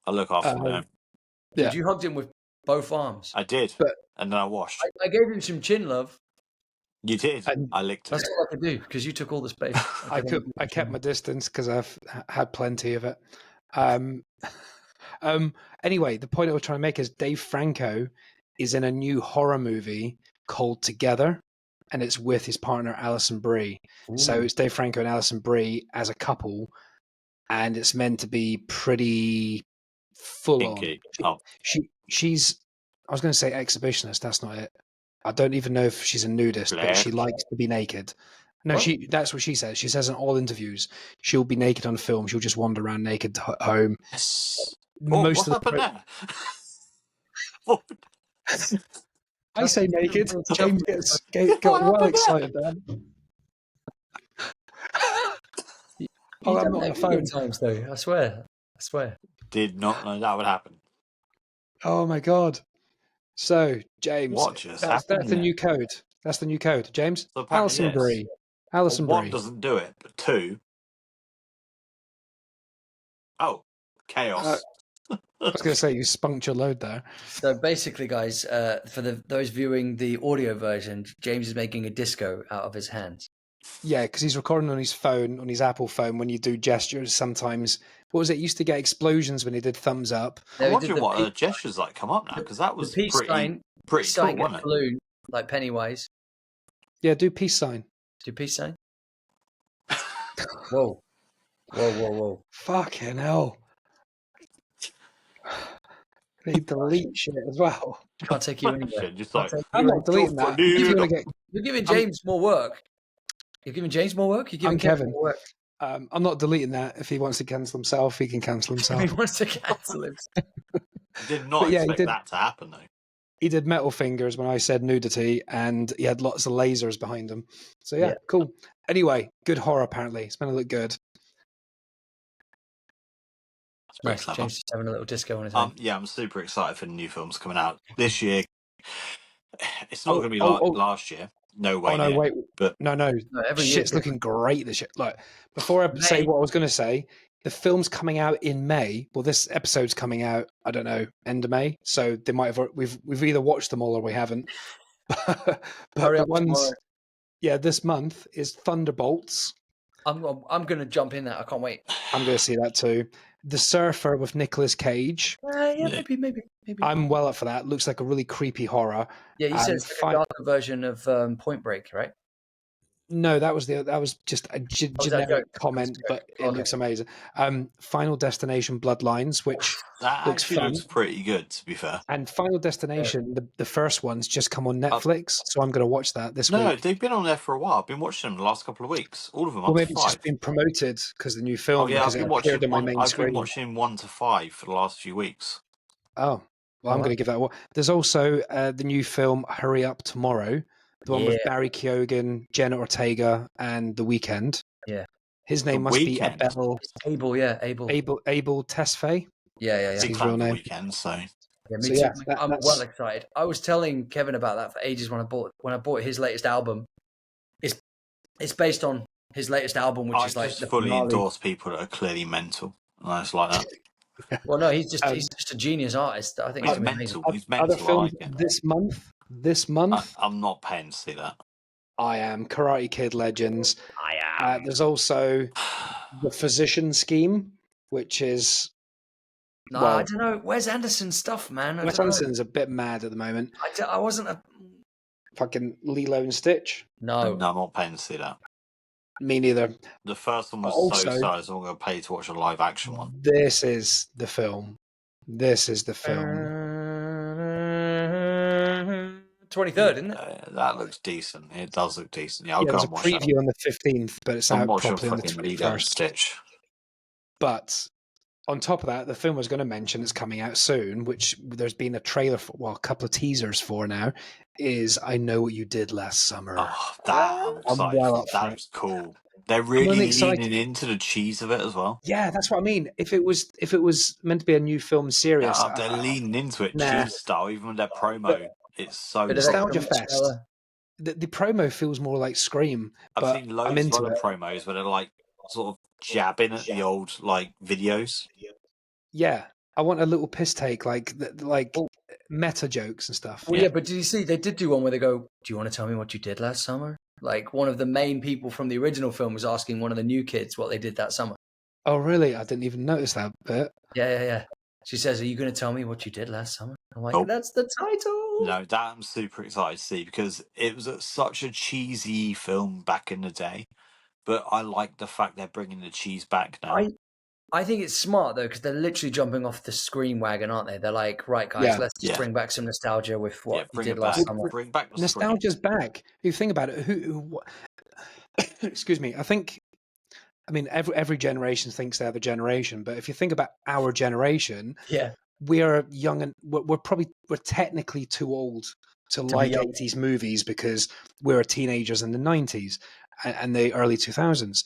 C: I look after him.
A: Dude, you hugged him with both arms.
C: I did, and then I washed.
A: I gave him some chin love.
C: You did. I licked it.
A: That's all I could do because you took all the space.
B: I kept my distance because I've had plenty of it. Anyway, the point I was trying to make is Dave Franco is in a new horror movie called Together, and it's with his partner Alison Brie. Ooh. So it's Dave Franco and Alison Brie as a couple, and it's meant to be pretty full on. She's I was going to say exhibitionist. That's not it. I don't even know if she's a nudist, but she likes to be naked. No, that's what she says. She says in all interviews she'll be naked on film. She'll just wander around naked at home.
C: Yes. What happened there?
B: I say naked. James got well excited then.
A: I'm not on the phone times though. I swear.
C: Did not know that would happen.
B: Oh my god. So, James, that's the new code. That's the new code. James,
C: so
B: Alison Brie. Alison Brie.
C: One doesn't do it, but two. Oh, chaos.
B: I was going to say you spunked your load there.
A: So basically, guys, for those viewing the audio version, James is making a disco out of his hands.
B: Yeah, because he's recording on his phone, on his Apple phone. When you do gestures, sometimes what was it? Used to get explosions when he did thumbs up.
C: I wonder what gestures like come up now because that was pretty cool, wasn't it?
A: Balloon, like Pennywise.
B: Yeah, do peace sign.
A: Do peace sign. Whoa.
B: Fucking hell. They delete shit as well.
A: Can't take you anywhere.
C: Just like,
B: I'm not deleting that.
A: You're giving James more work. You're giving James more work? You're giving
B: Kevin
A: more work.
B: I'm not deleting that. If he wants to cancel himself, he can cancel himself.
A: He wants to cancel himself.
C: Did not expect that to happen, though.
B: He did metal fingers when I said nudity, and he had lots of lasers behind him. So, yeah, cool. Anyway, good horror, apparently. It's going to look good.
A: Nice. James is having a little disco on his head.
C: Yeah, I'm super excited for the new films coming out this year. It's not going to be like last year. No way.
B: Oh, no, wait.
C: But
B: no. Shit's looking great this year. Look, before I say what I was going to say, the film's coming out in May. Well, this episode's coming out, I don't know, end of May. So they might have, we've either watched them all or we haven't. But the ones, this month is Thunderbolts.
A: I'm going to jump in that. I can't wait.
B: I'm going to see that too. The Surfer with Nicolas Cage.
A: Maybe.
B: I'm well up for that. Looks like a really creepy horror.
A: Yeah, you said it's like a darker version of Point Break, right?
B: No, that was just a generic comment, but it looks amazing. Final Destination Bloodlines, which
C: that looks pretty good, to be fair.
B: And Final Destination, the first one's just come on Netflix, so I'm going to watch that this week.
C: No, they've been on there for a while. I've been watching them the last couple of weeks. All of them.
B: Well, maybe it's just been promoted because the new film.
C: Oh, yeah, I've been watching
B: on my main screen.
C: I've been watching 1 to 5 for the last few weeks.
B: Oh, well, I'm going to give that one. There's also the new film Hurry Up Tomorrow. The one with Barry Keoghan, Jenna Ortega, and The Weeknd.
A: Yeah.
B: His name must be Abel.
A: Abel
B: Tesfaye.
A: Yeah.
C: It's his real name. Weeknd, so.
A: Yeah, me too. I'm well excited. I was telling Kevin about that for ages when I bought his latest album. It's based on his latest album, which is like
C: the fully endorse people that are clearly mental. I just like that.
A: Well, no, he's just a genius artist. I think
C: he's mental. He's mental.
B: Other films this month.
C: I'm not paying to see that.
B: I am Karate Kid Legends.
A: I am.
B: There's also The Physician Scheme, which is.
A: No, I don't know. Wes Anderson's stuff, man.
B: Wes Anderson's a bit mad at the moment.
A: I wasn't a
B: fucking Lilo and Stitch.
A: No,
C: I'm not paying to see that.
B: Me neither.
C: The first one was so sad, so I'm going to pay to watch a live action one.
B: This is the film.
A: 23rd, isn't it?
C: That looks decent. It does look decent. Yeah, I'll go and watch
B: that. There's a preview on the 15th, but it's out properly on the 21st.
C: Stitch.
B: But on top of that, the film I was going to mention is coming out soon, which there's been a trailer for, well, a couple of teasers for now, is I Know What You Did Last Summer.
C: Oh, that's cool. They're really leaning into the cheese of it as well.
B: Yeah, that's what I mean. If it was meant to be a new film series,
C: they're leaning into it cheese style, even with their promo. It's so
B: Nostalgia Fest. The promo feels more like Scream.
C: I've seen loads of other promos where they're like sort of jabbing at the old like videos.
B: Yeah, I want a little piss take, like meta jokes and stuff.
A: Well, yeah, but did you see they did do one where they go, "Do you want to tell me what you did last summer?" Like one of the main people from the original film was asking one of the new kids what they did that summer.
B: Oh, really? I didn't even notice that bit.
A: Yeah. She says, "Are you going to tell me what you did last summer?" I'm like, "That's the title."
C: No, that I'm super excited to see because it was such a cheesy film back in the day. But I like the fact they're bringing the cheese back now.
A: I think it's smart though because they're literally jumping off the Scream wagon, aren't they? They're like, right, guys, let's just bring back some nostalgia with what you did last summer.
C: Bring back the
B: nostalgia's back. If you think about it, excuse me. I mean, every generation thinks they're the generation, but if you think about our generation, we are young and we're technically too old to like 80s movies because we're teenagers in the 90s and the early 2000s.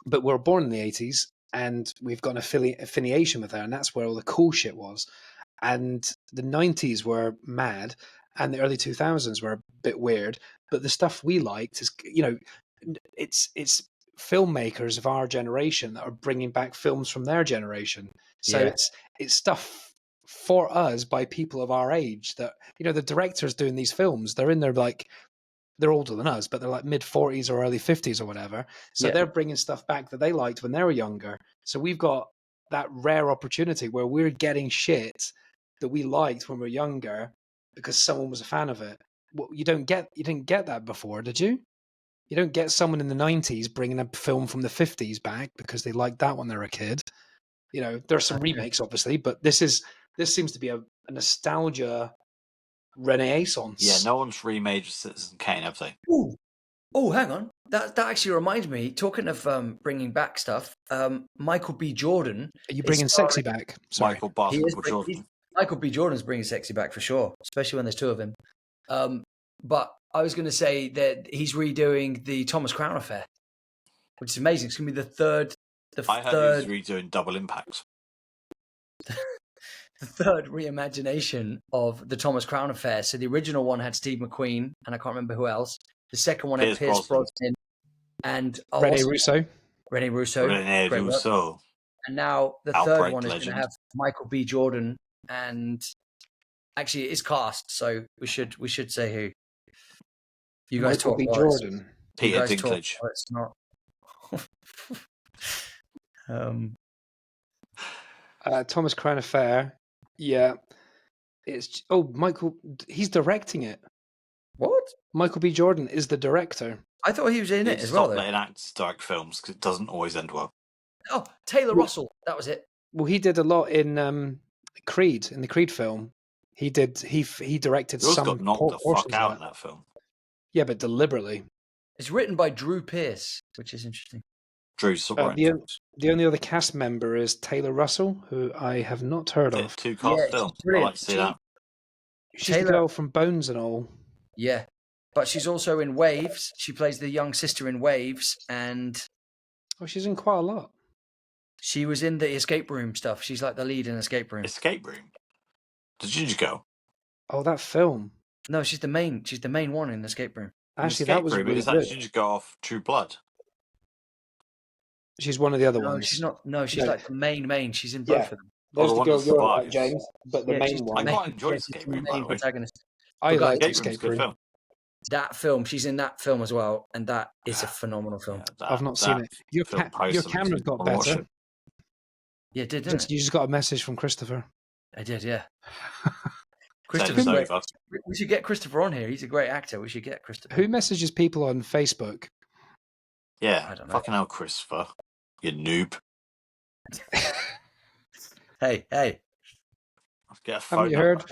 B: But we're born in the 80s. And we've got an affiliation with her, and that's where all the cool shit was. And the 90s were mad, and the early 2000s were a bit weird. But the stuff we liked is, it's filmmakers of our generation that are bringing back films from their generation. So it's stuff for us by people of our age that, the directors doing these films, they're in their they're older than us, but they're like mid-40s or early 50s or whatever. So they're bringing stuff back that they liked when they were younger. So we've got that rare opportunity where we're getting shit that we liked when we were younger because someone was a fan of it. Well, you didn't get that before, did you? You don't get someone in the 90s bringing a film from the 50s back because they liked that when they were a kid. There are some remakes, obviously, but this seems to be a nostalgia renaissance.
C: Yeah, no one's remade Citizen Kane, have they?
A: Oh, hang on. That actually reminds me. Talking of bringing back stuff, Michael B. Jordan.
B: Are you bringing sexy back? Sorry.
C: Michael Basketball Jordan.
A: Michael B. Jordan's bringing sexy back for sure, especially when there's two of him. But I was going to say that he's redoing the Thomas Crown Affair, which is amazing. It's going to be the third.
C: I heard he was redoing Double Impact.
A: The third reimagination of the Thomas Crown Affair. So the original one had Steve McQueen, and I can't remember who else. The second one had Pierce Brosnan and
B: Rene Russo.
A: And now the third one is going to have Michael B. Jordan, and actually it is cast. So we should say who. You guys
B: Michael
A: talk.
B: B. Jordan.
C: Peter Dinklage.
A: It's not.
B: Thomas Crown Affair. Yeah. It's Michael. He's directing it.
A: What?
B: Michael B. Jordan is the director.
A: I thought he was in it as well.
C: Stop letting actors direct films because it doesn't always end well.
A: Oh, Taylor Russell. That was it.
B: Well, he did a lot in Creed, in the Creed film. He did. He directed
C: some.
B: He
C: got knocked the fuck out in that film.
B: Yeah, but deliberately.
A: It's written by Drew Pearce, which is interesting.
C: Drew's
B: the only other cast member is Taylor Russell, who I have not heard of.
C: Two-cast film. I like to see that.
B: She's the girl from Bones and all.
A: Yeah, but she's also in Waves. She plays the young sister in Waves, and
B: she's in quite a lot.
A: She was in the Escape Room stuff. She's like the lead in Escape Room.
C: Escape Room? The Ginger Girl?
B: Oh, that film.
A: No, she's the main one in Escape Room.
B: Actually, that was really
C: good. Is that Ginger Girl off True Blood?
B: She's one of the other ones.
A: She's not. No, she's like the main. She's in both of them.
B: There's the girl you're like, James, but the main one.
C: I quite enjoyed Escape Room, by the way.
A: Protagonist.
B: I like Escape Room.
A: That film, she's in that film as well, and that is a phenomenal film.
B: I've not seen it. Your camera's got better.
A: Yeah, it did, didn't it?
B: You just got a message from Christopher.
A: I did, yeah. Christopher's great. We should get Christopher on here. He's a great actor. We should get Christopher.
B: Who messages people on Facebook?
C: Yeah, I don't know. Fucking hell, Christopher. You noob.
A: Hey.
C: Let's get a phone.
B: Haven't you heard?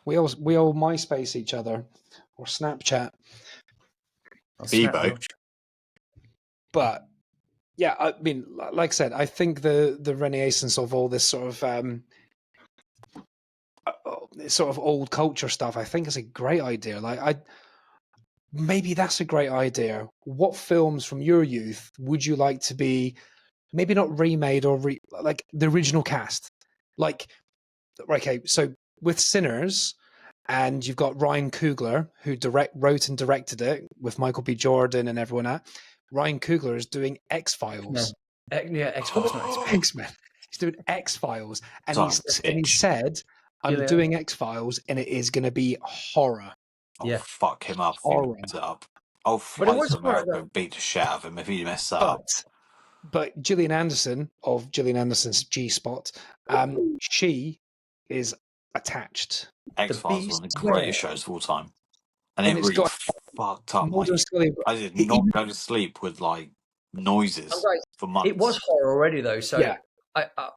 B: We all MySpace each other or Snapchat.
C: Bebo.
B: But yeah, I mean, like I said, I think the renaissance of all this sort of old culture stuff, I think is a great idea. Maybe that's a great idea. What films from your youth would you like to be, maybe not remade or like the original cast? Like, okay, so with Sinners and you've got Ryan Coogler, who wrote and directed it with Michael B. Jordan and everyone else. Ryan Coogler is doing X-Files.
A: X-Files, not
B: X-Men. He's doing X-Files, and he said, "I'm doing X-Files, and it is going to be horror."
C: Oh, fuck him up!
B: Horror.
C: It up. I'll fly to America and beat the shit out of him if he messes that up.
B: But Gillian Anderson of Gillian Anderson's G-Spot, she is attached.
C: X-Files is one of the greatest shows of all time, and it really fucked up. I did not go to sleep with like noises for months.
A: It was horror already though, so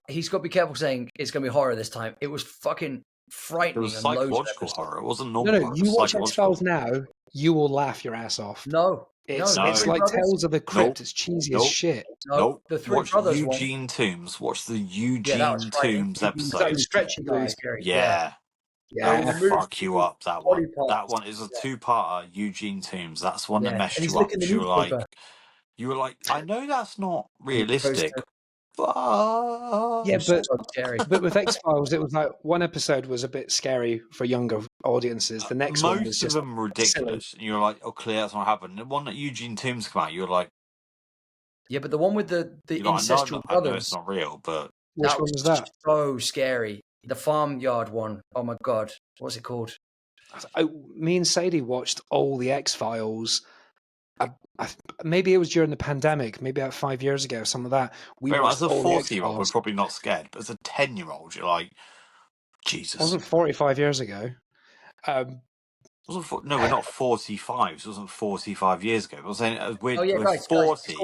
A: he's got to be careful saying it's going to be horror this time. It was fucking frightening.
C: It was psychological horror. It wasn't normal.
B: No, you watch X-Files now, you will laugh your ass off.
A: No.
B: It's like Tales of the Crypt. It's cheesy as shit.
C: No,
A: the Three
C: watch
A: Brothers
C: Eugene Toombs. Watch the Eugene Toombs episode.
A: Stretching really scary.
C: That will fuck you up. That one is a two-parter. Eugene Toombs. That's one that messed you up. You were like, I know that's not realistic.
B: Yeah, but with X-Files, it was like one episode was a bit scary for younger audiences. The next one was just
C: most of them ridiculous. And you're like, oh, clearly that's not happened. The one that Eugene Toombs came out, you're like,
A: yeah, but the one with the ancestral brothers.
C: I know it's not real, but
B: which one was that?
A: So scary. The farmyard one. Oh my god, what's it called?
B: Me and Sadie watched all the X-Files. Maybe it was during the pandemic, maybe about 5 years ago, some of that.
C: As a 40-year-old, we're probably not scared, but as a 10-year-old, you're like, Jesus.
B: It wasn't 45 years ago.
C: No, we're not 45. It wasn't 45 years ago. I was saying, guys, 40.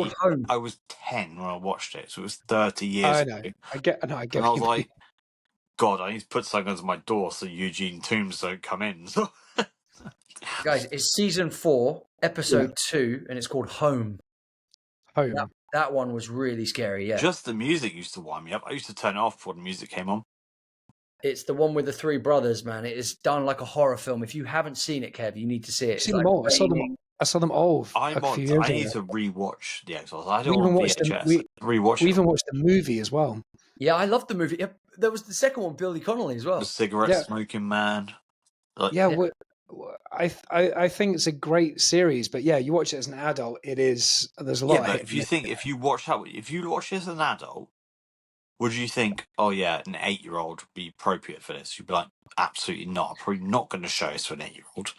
C: I was 10 when I watched it, so it was 30 years ago.
B: I get. And I
C: was like, God, I need to put something under my door so Eugene Toombs don't come in.
A: Guys, it's season 4, episode 2, and it's called Home. That one was really scary, yeah.
C: Just the music used to wind me up. I used to turn it off before the music came on.
A: It's the one with the 3 brothers, man. It is done like a horror film. If you haven't seen it, Kev, you need to see it.
B: I've seen them all. I saw them all
C: I need to rewatch the X-Files. I don't want VHS.
B: We even watched the movie as well.
A: Yeah, I loved the movie. There was the second one, Billy Connolly as well.
C: The cigarette smoking man.
B: I think it's a great series, but yeah, you watch it as an adult, there's a lot.
C: Yeah, but if you watch it as an adult, would you think, oh yeah, an 8-year-old would be appropriate for this? You'd be like, absolutely not. I'm probably not going to show this to an 8-year-old.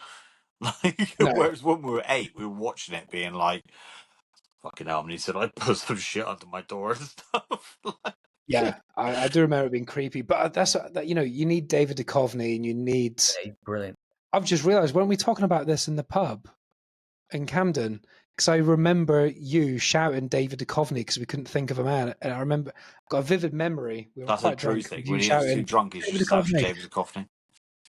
C: Whereas when we were 8, we were watching it, being like, fucking hell, I need to put some shit under my door and stuff.
B: Yeah, I do remember it being creepy, but you need David Duchovny, and you need
A: brilliant.
B: I've just realised, weren't we talking about this in the pub in Camden? Because I remember you shouting David Duchovny because we couldn't think of a man, and I remember got a vivid memory. We were
C: That's
B: quite
C: a true
B: drunk.
C: thing. When he's too drunk, he's just David Duchovny.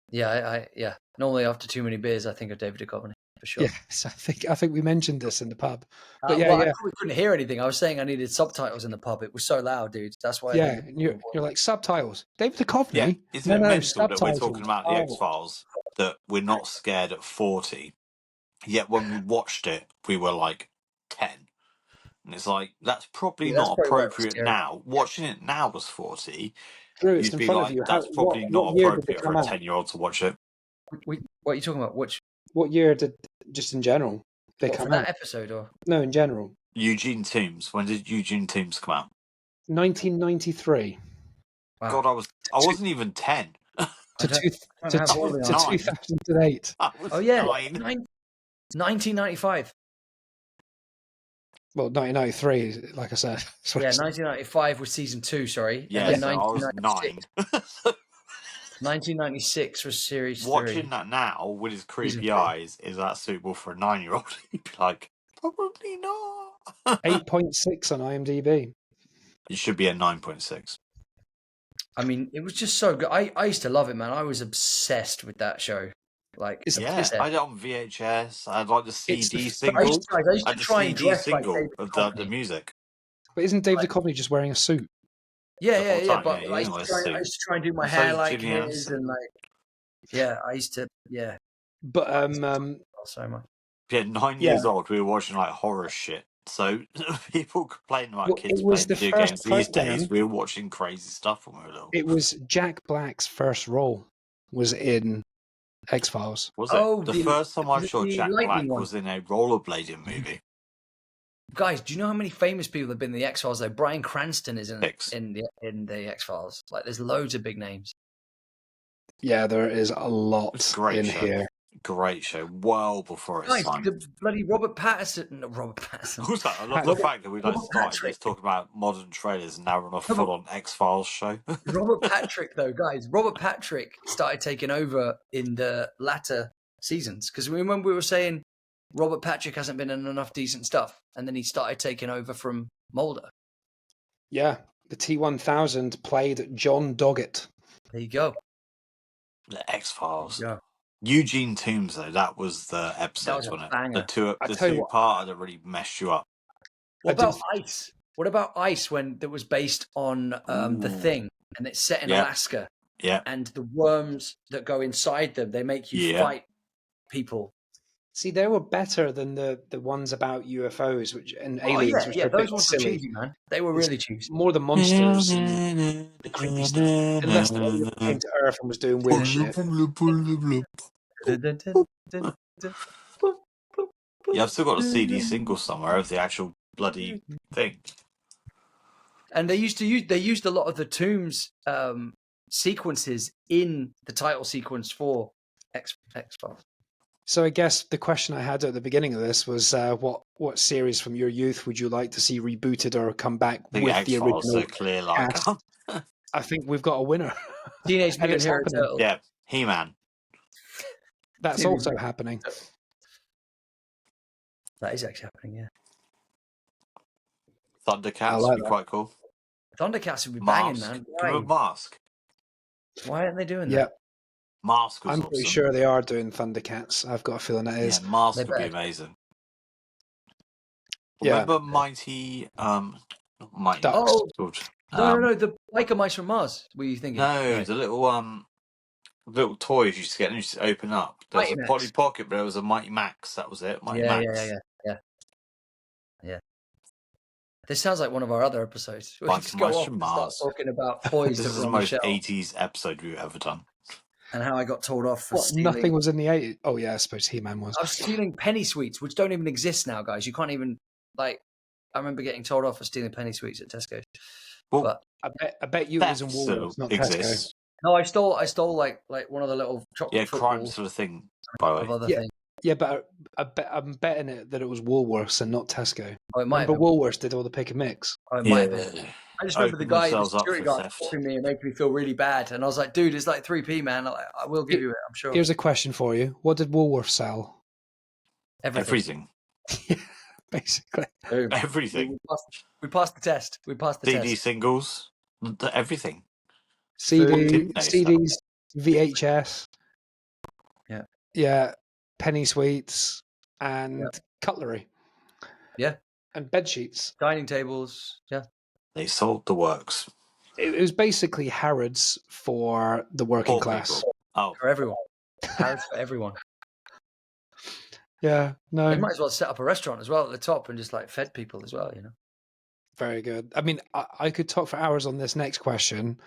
A: Yeah, I normally after too many beers, I think of David Duchovny for sure.
B: Yes, I think we mentioned this in the pub. But
A: I probably couldn't hear anything. I was saying I needed subtitles in the pub. It was so loud, dude. That's why.
B: Yeah, you're like, subtitles. David Duchovny.
C: Yeah, isn't it mental that we're talking about the X-Files, that we're not scared at 40, yet when we watched it, we were like 10. And it's like, that's probably not appropriate now. Watching it now was 40.
B: Drew,
C: you'd be like, that's probably not appropriate for a 10-year-old to watch it.
A: What are you talking about?
B: What year did, just in general, they come out?
A: That episode, or?
B: No, in general.
C: Eugene Toombs. When did Eugene Toombs come out?
B: 1993.
C: Wow. God, I wasn't even 10.
B: To 2008.
A: Oh yeah, 1995.
B: Well, 1993, like I said.
A: Yeah, 1995 was season 2. Sorry.
C: Yeah,
A: and
C: so I was 9.
A: 1996 was series 3.
C: Watching that now with his creepy eyes, is that suitable for a 9-year-old? You'd be like, probably not.
B: 8.6 on IMDb.
C: It should be a 9.6.
A: I mean, it was just so good. I used to love it, man. I was obsessed with that show. Like,
C: I had it on VHS. I had like the CD single. I used to try and dress single of the music.
B: But isn't David Duchovny just wearing a suit?
A: Yeah. But I used to try and do my hair like his, and I used to,
B: But
A: so much.
C: Yeah, 9 years old, we were watching like horror shit. So people complain about kids playing video games these days. We were watching crazy stuff when we were little.
B: It was Jack Black's first role was in X-Files.
C: Was it?
A: Oh,
C: the first time I saw Jack Black
A: one
C: was in a rollerblading movie.
A: Guys, do you know how many famous people have been in the X-Files? Though Bryan Cranston is in the X-Files. Like, there's loads of big names.
B: Yeah, there is a lot in here.
C: Great show. Well before its time.
A: The bloody Robert Pattinson.
C: Also, I love the fact that we started this talking about modern trailers and now we're on a full-on X-Files show.
A: Robert Patrick, though, guys. Robert Patrick started taking over in the latter seasons. Because remember we were saying Robert Patrick hasn't been in enough decent stuff. And then he started taking over from Mulder.
B: Yeah, the T-1000 played John Doggett.
A: There you go.
C: The X-Files.
A: Yeah.
C: Eugene Toombs, though, that was the episode, wasn't it? The two-parter that really messed you up.
A: What about Ice? What about Ice when that was based on The Thing and it's set in Alaska?
C: Yeah.
A: And the worms that go inside them, they make you fight people.
B: See, they were better than the ones about UFOs and aliens, which were
A: those
B: a
A: ones
B: bit
A: were
B: silly.
A: cheesy, man. They were really cheesy.
B: More the monsters and the creepy stuff. Unless the alien came to Earth and was doing weird shit.
C: Yeah, I've still got a CD single somewhere of the actual bloody thing.
A: And they used a lot of the Toombs sequences in the title sequence for X-Files.
B: So I guess the question I had at the beginning of this was, what series from your youth would you like to see rebooted or come back with the original?
C: So clear, like
B: I think we've got a winner.
A: Teenage Mutant Hero Turtles.
C: Yeah, He-Man.
B: That's also happening.
A: That is actually happening. Yeah.
C: Thundercats would be quite cool.
A: Thundercats would be banging, man.
C: Mask.
A: Why aren't they doing that?
B: Yeah.
C: Mask was
B: I'm pretty sure they are doing Thundercats. I've got a feeling it is.
C: Yeah, Mask would be amazing. Remember Mighty
B: Ducks.
A: Oh, no, the biker mice from Mars. What are you thinking?
C: No, the little toys you used to get and you used to open up. There was a Polly Pocket, but there was a Mighty Max. That was it. Mighty Max.
A: Yeah. This sounds like one of our other episodes. We
C: Biker
A: just go
C: mice
A: off
C: from
A: and
C: Mars.
A: start talking about toys.
C: This is the most 80s episode we've ever done.
A: And how I got told off for stealing.
B: Nothing was in the 80s. Oh, yeah, I suppose He-Man was.
A: I was stealing penny sweets, which don't even exist now, guys. You can't even, I remember getting told off for stealing penny sweets at Tesco.
C: Well,
A: but
B: I bet you it was in Woolworths, not Tesco.
A: No, I stole like one of the little chocolate
C: crime sort of thing, by the way.
B: Yeah, but I'm betting that it was Woolworths and not Tesco.
A: Oh, it might.
B: But Woolworths did all the pick and mix.
A: Oh, it might have been. I just remember the security guy stopping me and making me feel really bad. And I was like, dude, it's like 3p, man. I will give you it, I'm sure.
B: Here's a question for you. What did Woolworths sell?
C: Everything.
B: Basically.
C: Everything.
A: We passed the test. We passed the test.
C: CD singles. Everything.
B: CDs, VHS.
A: Yeah.
B: Yeah. Penny sweets and cutlery.
A: Yeah.
B: And bed sheets.
A: Dining tables. Yeah.
C: They sold the works.
B: It was basically Harrods for the working class.
C: People. Oh.
A: For everyone. Harrods for everyone.
B: Yeah. No.
A: They might as well set up a restaurant as well at the top and just fed people as well,
B: Very good. I mean, I could talk for hours on this next question.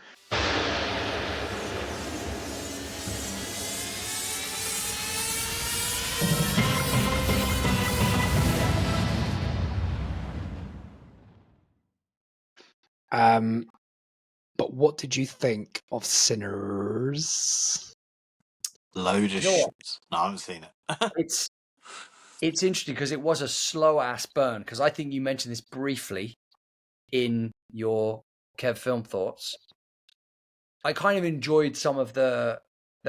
B: But what did you think of Sinners?
C: Load of shit. No, I haven't seen it.
A: It's interesting because it was a slow ass burn. Because I think you mentioned this briefly in your Kev film thoughts. I kind of enjoyed some of the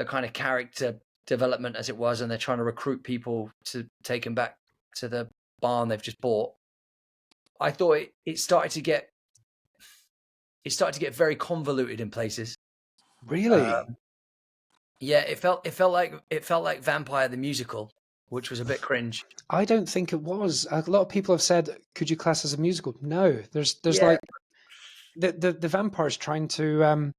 A: kind of character development as it was, and they're trying to recruit people to take them back to the barn they've just bought. I thought it started to get very convoluted in places.
B: Really?
A: Yeah, it felt like Vampire the Musical, which was a bit cringe.
B: I don't think it was. A lot of people have said, "Could you class as a musical?" No, there's
A: Yeah.
B: like the vampire's trying to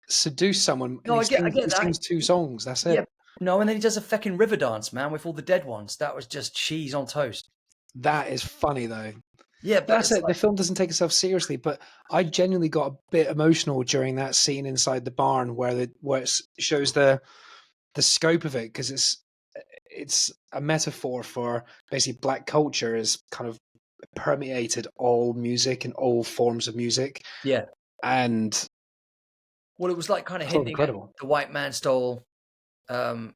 B: seduce someone.
A: No,
B: and
A: I get
B: he
A: that.
B: sings 2 songs. That's it.
A: Yeah. No, and then he does a fucking river dance, man, with all the dead ones. That was just cheese on toast.
B: That is funny though.
A: Yeah, but
B: that's it. The film doesn't take itself seriously, but I genuinely got a bit emotional during that scene inside the barn where it shows the the scope of it, because it's a metaphor for basically black culture is kind of permeated all music and all forms of music.
A: Yeah.
B: And
A: well, it was like kind of hinting at the white man stole, the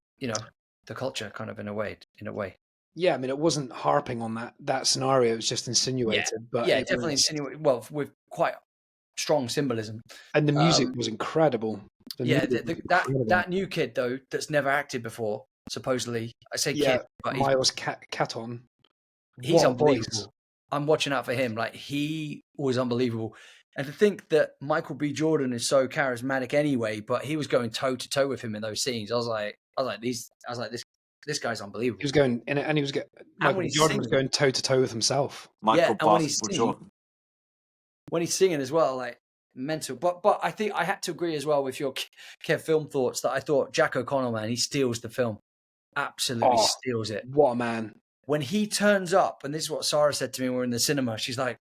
A: culture kind of in a way.
B: Yeah, I mean, it wasn't harping on that scenario. It was just insinuated.
A: Yeah,
B: but
A: yeah, definitely insinuated. Well, with quite strong symbolism.
B: And the music was incredible.
A: That new kid though, that's never acted before. Supposedly, I say kid, but
B: Miles Caton.
A: He's unbelievable. I'm watching out for him. Like, he was unbelievable. And to think that Michael B. Jordan is so charismatic anyway, but he was going toe to toe with him in those scenes. I was like, this guy's unbelievable.
B: He was going, and he was Michael B. Jordan was going toe to toe with himself.
A: When he's singing as well, like, mental. But I think I had to agree as well with your Kev film thoughts that I thought Jack O'Connell, man, he steals the film. Absolutely steals it.
B: What a man.
A: When he turns up, and this is what Sarah said to me when we were in the cinema, she's like,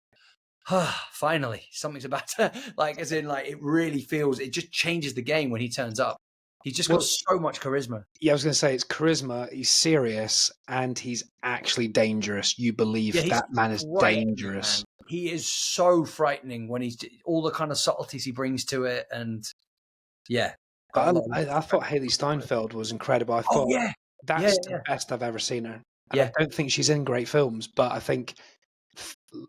A: finally, something's about to, like, as in, like, it really feels, it just changes the game when he turns up. He's just got so much charisma.
B: Yeah, I was going to say, it's charisma, he's serious, and he's actually dangerous. You believe that man is dangerous.
A: Man. He is so frightening when he's, all the kind of subtleties he brings to it, and yeah.
B: I thought Hailee Steinfeld was incredible. I thought that's the best I've ever seen her. And I don't think she's in great films, but I think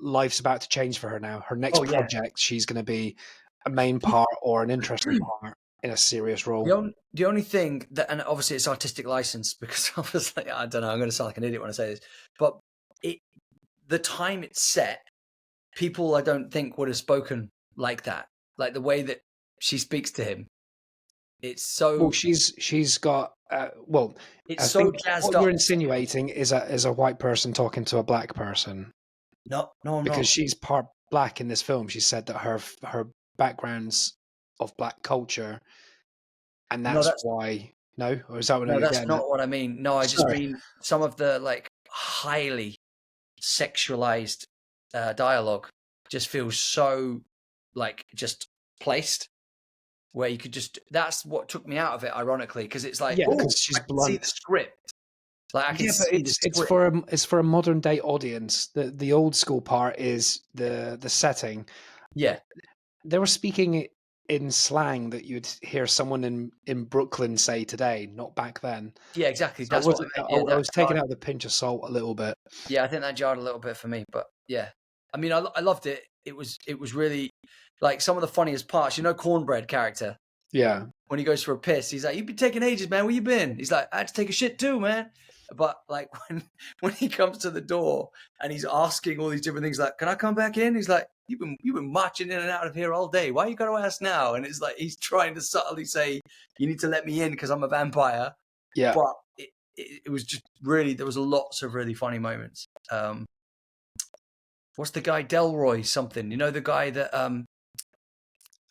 B: life's about to change for her now. Her next project, she's going to be a main part or an interesting part in a serious role.
A: The only thing that, and obviously it's artistic license, because obviously, I don't know, I'm going to sound like an idiot when I say this, but the time it's set, people I don't think would have spoken like that. Like the way that she speaks to him. It's so.
B: Well, she's got.
A: It's so jazzed up.
B: What you're insinuating is a white person talking to a black person.
A: No, I'm
B: because
A: not.
B: She's part black in this film. She said that her background's of black culture, and that's why. No, or is that what?
A: No, that's not what I mean. No, I just mean some of the like highly sexualized dialogue just feels so like just placed. Where you could just, that's what took me out of it, ironically, because it's like,
B: because she's blunt.
A: See the script. Like, I can see the script.
B: It's for a modern day audience. The old school part is the setting.
A: Yeah.
B: They were speaking in slang that you'd hear someone in Brooklyn say today, not back then.
A: Yeah, exactly.
B: So
A: that's what I
B: was taken out with a pinch of salt a little bit.
A: Yeah, I think that jarred a little bit for me, but yeah. I mean, I loved it. It was really, like, some of the funniest parts. You know, Cornbread character.
B: Yeah. When
A: he goes for a piss, he's like, "You've been taking ages, man. Where you been?" He's like, "I had to take a shit too, man." But like when he comes to the door and he's asking all these different things, like, "Can I come back in?" He's like, "You've been marching in and out of here all day. Why you got to ask now?" And it's like he's trying to subtly say, "You need to let me in because I'm a vampire."
B: Yeah.
A: But it was just really, there was lots of really funny moments. What's the guy, Delroy something? You know, the guy that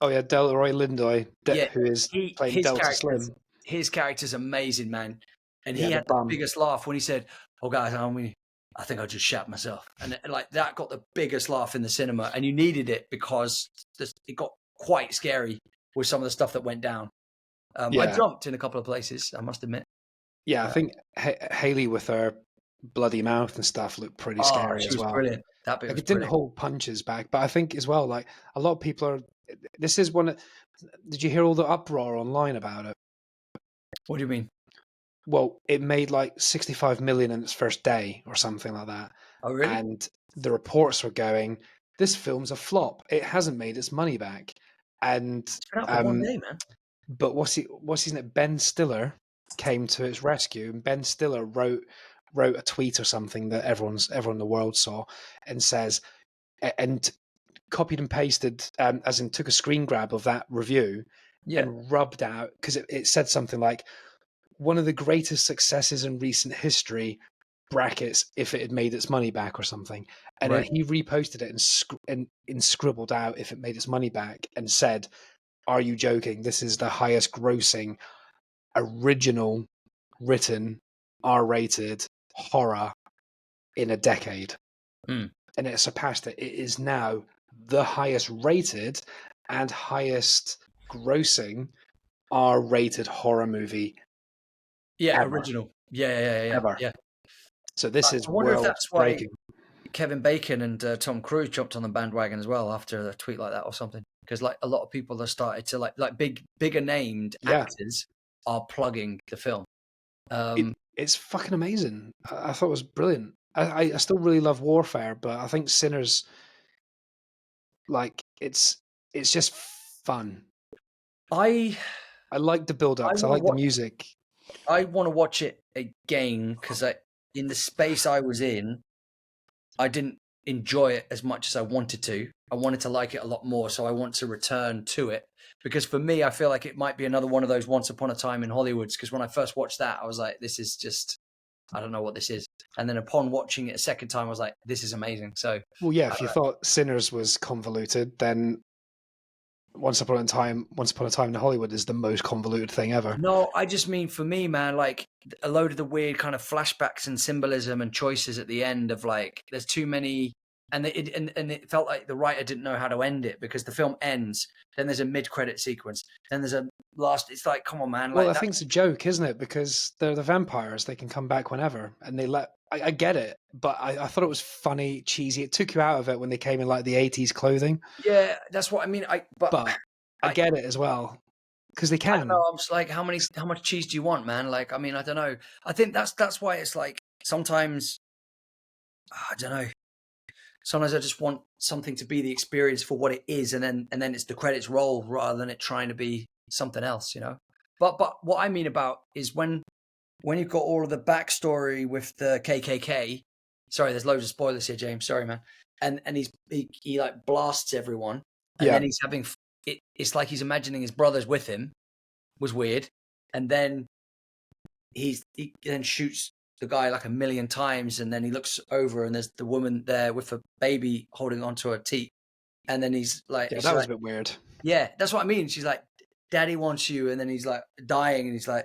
B: oh yeah, Delroy Lindoy, who is playing Delta Slim.
A: His character's amazing, man. And he had the biggest laugh when he said, "Oh guys, I think I just shat myself." And like that got the biggest laugh in the cinema, and you needed it because it got quite scary with some of the stuff that went down. I jumped in a couple of places, I must admit.
B: Yeah, I think Hailee with her bloody mouth and stuff looked pretty scary as well.
A: Brilliant. That bit
B: like,
A: was
B: it didn't hold punches back, but I think as well, like a lot of people are. This is one. Did you hear all the uproar online about it?
A: What do you mean?
B: Well, it made like 65 million in its first day or something like that.
A: Oh, really?
B: And the reports were going, "This film's a flop. It hasn't made its money back." And
A: it's been out for one day, man.
B: But what's his name? Ben Stiller came to its rescue, and Ben Stiller wrote a tweet or something that everyone in the world saw, and says, and copied and pasted, as in took a screen grab of that review and rubbed out, because it said something like, "One of the greatest successes in recent history, brackets, if it had made its money back," or something. And then he reposted it and scribbled out if it made its money back and said, "Are you joking? This is the highest grossing original written R-rated horror in a decade." And it surpassed it. It is now the highest rated and highest grossing R-rated horror movie
A: Yeah,
B: ever.
A: original. Yeah.
B: Ever.
A: Yeah.
B: So this is
A: I wonder if
B: world
A: that's why
B: breaking.
A: Kevin Bacon and Tom Cruise jumped on the bandwagon as well after a tweet like that or something. Because like a lot of people have started to like bigger named actors are plugging the film.
B: It's fucking amazing. I thought it was brilliant. I still really love Warfare, but I think Sinners, like it's just fun. I like the build-ups. I like the music.
A: I want to watch it again because in the space I was in, I didn't enjoy it as much as I wanted to. I wanted to like it a lot more, so I want to return to it. Because for me, I feel like it might be another one of those Once Upon a Time in Hollywoods. Because when I first watched that, I was like, this is just, I don't know what this is. And then upon watching it a second time, I was like, this is amazing. So,
B: well, yeah, if you thought Sinners was convoluted, then Once Upon a Time in Hollywood is the most convoluted thing ever.
A: No, I just mean for me, man, like a load of the weird kind of flashbacks and symbolism and choices at the end of like, there's too many. And it felt like the writer didn't know how to end it because the film ends, then there's a mid-credit sequence, then there's a last. It's like, come on, man.
B: Well, I think it's a joke, isn't it? Because they're the vampires; they can come back whenever, and they let. I get it, but I thought it was funny, cheesy. It took you out of it when they came in like the '80s clothing.
A: Yeah, that's what I mean. But
B: I get it as well because they can.
A: I don't know, I'm just like, how much cheese do you want, man? Like, I mean, I don't know. I think that's why it's like sometimes I don't know. Sometimes I just want something to be the experience for what it is, and then it's the credits roll rather than it trying to be something else, you know. But what I mean about is when you've got all of the backstory with the KKK. Sorry, there's loads of spoilers here, James. Sorry, man. And he like blasts everyone, and then he's having it. It's like he's imagining his brothers with him. Was weird, and then he then shoots the guy like 1,000,000 times, and then he looks over and there's the woman there with a baby holding onto her teat, and then he's like,
B: that was a bit weird.
A: Yeah, that's what I mean. She's like, "Daddy wants you," and then he's like dying, and he's like,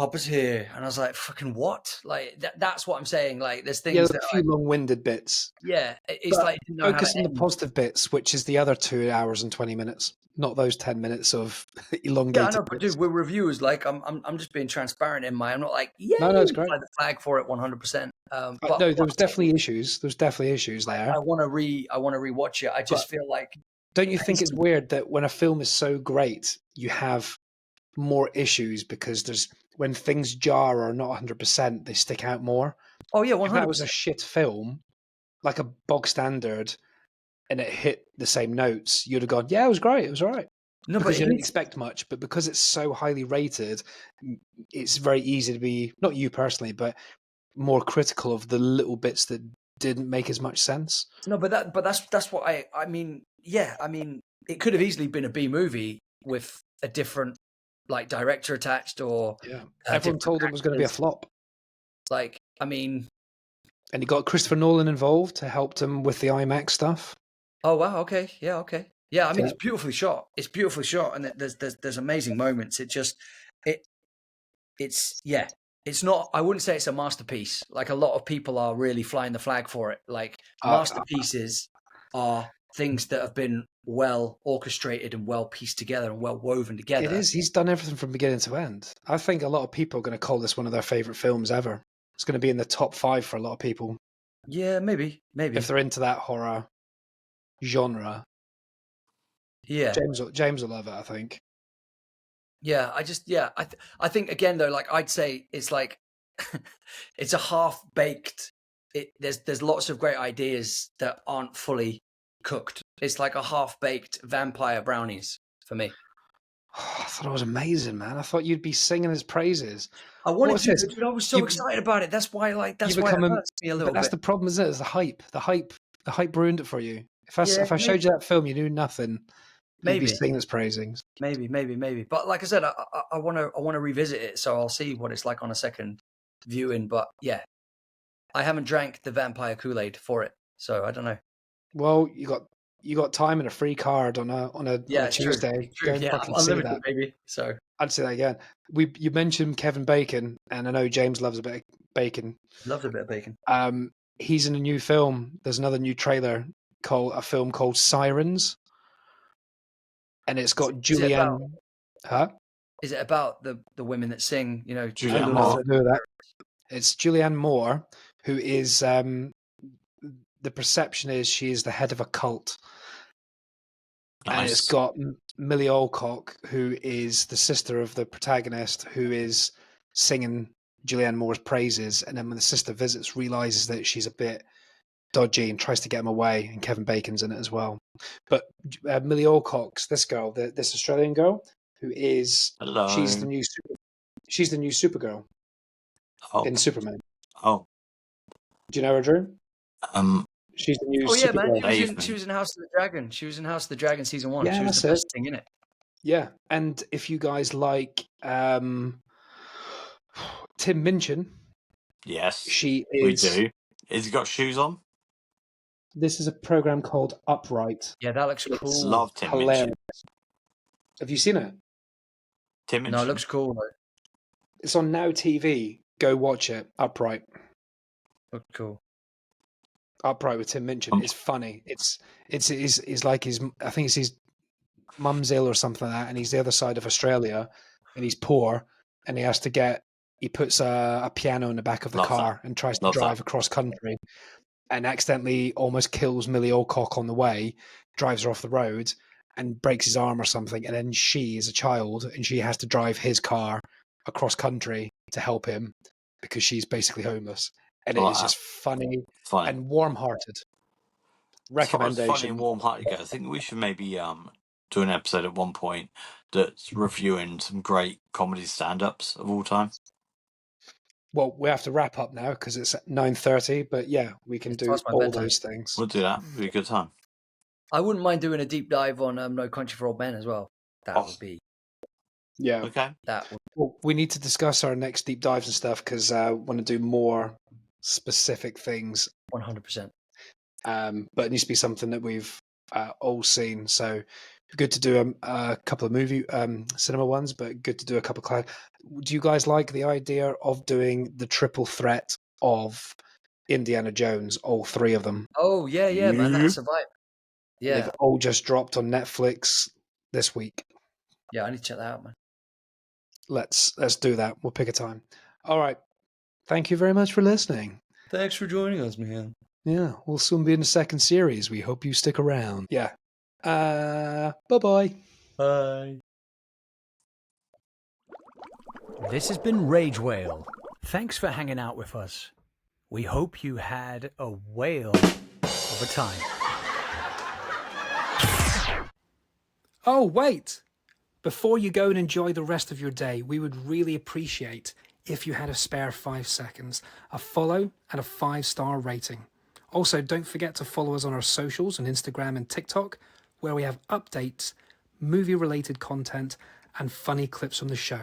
A: "Papa's here," and I was like, "Fucking what?" Like that's what I'm saying. Like there's things.
B: Yeah, there's a few long-winded bits.
A: Yeah, it's like
B: focus on the positive bits, which is the other 2 hours and 20 minutes. Not those 10 minutes of elongated.
A: Yeah, I know, but dude, we're reviewers. Like, I'm just being transparent in my. I'm not like,
B: no, it's great.
A: The flag for it 100%.
B: No, there was definitely issues. There's definitely issues there.
A: I want to rewatch it. I just feel like.
B: Don't you think it's weird that when a film is so great, you have more issues because when things jar or are not 100%, they stick out more.
A: Oh yeah, 100%.
B: If that was a shit film, like a bog standard, and it hit the same notes, you'd have gone, yeah, it was great, it was all right. No, because you didn't expect much, but because it's so highly rated, it's very easy to be, not you personally, but more critical of the little bits that didn't make as much sense.
A: No, but that's what I mean. Yeah, I mean, it could have easily been a B movie with a different like director attached, or
B: everyone told it was going to be a flop.
A: Like, I mean,
B: and he got Christopher Nolan involved to help him with the IMAX stuff.
A: Oh wow! Okay, yeah, okay, yeah. I mean, it's beautifully shot. It's beautifully shot, and there's amazing moments. It's not. I wouldn't say it's a masterpiece. Like a lot of people are really flying the flag for it. Like masterpieces are things that have been well orchestrated and well pieced together and well woven together.
B: It is. He's done everything from beginning to end. I think a lot of people are going to call this one of their favorite films ever. It's going to be in the top 5 for a lot of people.
A: Yeah, maybe if
B: they're into that horror genre.
A: Yeah,
B: James will love it, I think.
A: Yeah, I think again though, like I'd say it's like it's a half baked. There's lots of great ideas that aren't fully cooked. It's like a half baked vampire brownies for me.
B: Oh, I thought it was amazing, man. I thought you'd be singing his praises.
A: I wanted to, dude. I was so excited about it. That's why, it hurts me a little bit.
B: That's the problem, isn't it? It's the hype. The hype ruined it for you. If I showed you that film, you knew nothing. Maybe you'd be singing its praisings.
A: Maybe. But like I said, I want to revisit it, so I'll see what it's like on a second viewing. But yeah, I haven't drank the vampire Kool-Aid for it, so I don't know.
B: Well, you got time and a free card on a Tuesday.
A: True. Yeah, I'm unlimited, baby. So
B: I'd say that again. You mentioned Kevin Bacon, and I know James loves a bit of bacon.
A: Loves a bit of bacon.
B: He's in a new film. There's another new trailer a film called Sirens, and it's got Julianne. Huh?
A: Is it about the women that sing?
C: Julianne Moore.
B: It's Julianne Moore, who is. The perception is she is the head of a cult. Nice. And it's got Millie Alcock, who is the sister of the protagonist, who is singing Julianne Moore's praises. And then when the sister visits, realizes that she's a bit dodgy and tries to get him away. And Kevin Bacon's in it as well. But Millie Alcock's this girl, this Australian girl, who is she's the new Supergirl in Superman.
C: Oh,
B: do you know her, Drew? She's the new.
A: Oh yeah, man. She was in House of the Dragon. She was in House of the Dragon season 1.
B: Yeah,
A: she was the best thing in it.
B: Yeah, and if you guys like Tim Minchin,
C: yes,
B: she is.
C: We do. Has he got shoes on?
B: This is a program called Upright.
A: Yeah, that looks cool.
C: It's love Tim Minchin.
B: Have you seen it?
C: Tim Minchin.
A: No, it looks cool. Though.
B: It's on Now TV. Go watch it. Upright.
A: Looks cool.
B: Upright with Tim Minchin. It's funny. It's like his. I think it's his mum's ill or something like that, and he's the other side of Australia, and he's poor, and he has to get. He puts a piano in the back of the car and tries to drive across country, and accidentally almost kills Millie Alcock on the way. Drives her off the road and breaks his arm or something, and then she is a child, and she has to drive his car across country to help him because she's basically homeless. And it is just funny and warm-hearted. Recommendation.
C: Funny and warm-hearted. I think we should maybe do an episode at one point that's reviewing some great comedy stand-ups of all time.
B: Well, we have to wrap up now because it's at 9:30. But yeah, we can do all those things.
C: We'll do that. It'll be a good time.
A: I wouldn't mind doing a deep dive on No Country for Old Men as well. That would be.
B: Yeah.
C: Okay.
B: Well, we need to discuss our next deep dives and stuff because I want to do more specific things.
A: 100%.
B: But it needs to be something that we've all seen. So good to do a couple of movie cinema ones, but good to do a couple of do you guys like the idea of doing the triple threat of Indiana Jones, all three of them?
A: Oh yeah, man, that's a vibe. Yeah,
B: they've all just dropped on Netflix this week.
A: Yeah, I need to check that out, man.
B: Let's do that. We'll pick a time. All right. Thank you very much for listening.
A: Thanks for joining us, man.
B: Yeah, we'll soon be in the second series. We hope you stick around. Yeah. Bye-bye.
A: Bye.
E: This has been Rage Whale. Thanks for hanging out with us. We hope you had a whale of a time.
D: Oh, wait! Before you go and enjoy the rest of your day, we would really appreciate if you had a spare 5 seconds, a follow and a 5-star rating. Also, don't forget to follow us on our socials on Instagram and TikTok, where we have updates, movie-related content, and funny clips from the show.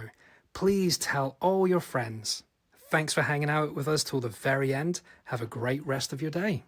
D: Please tell all your friends. Thanks for hanging out with us till the very end. Have a great rest of your day.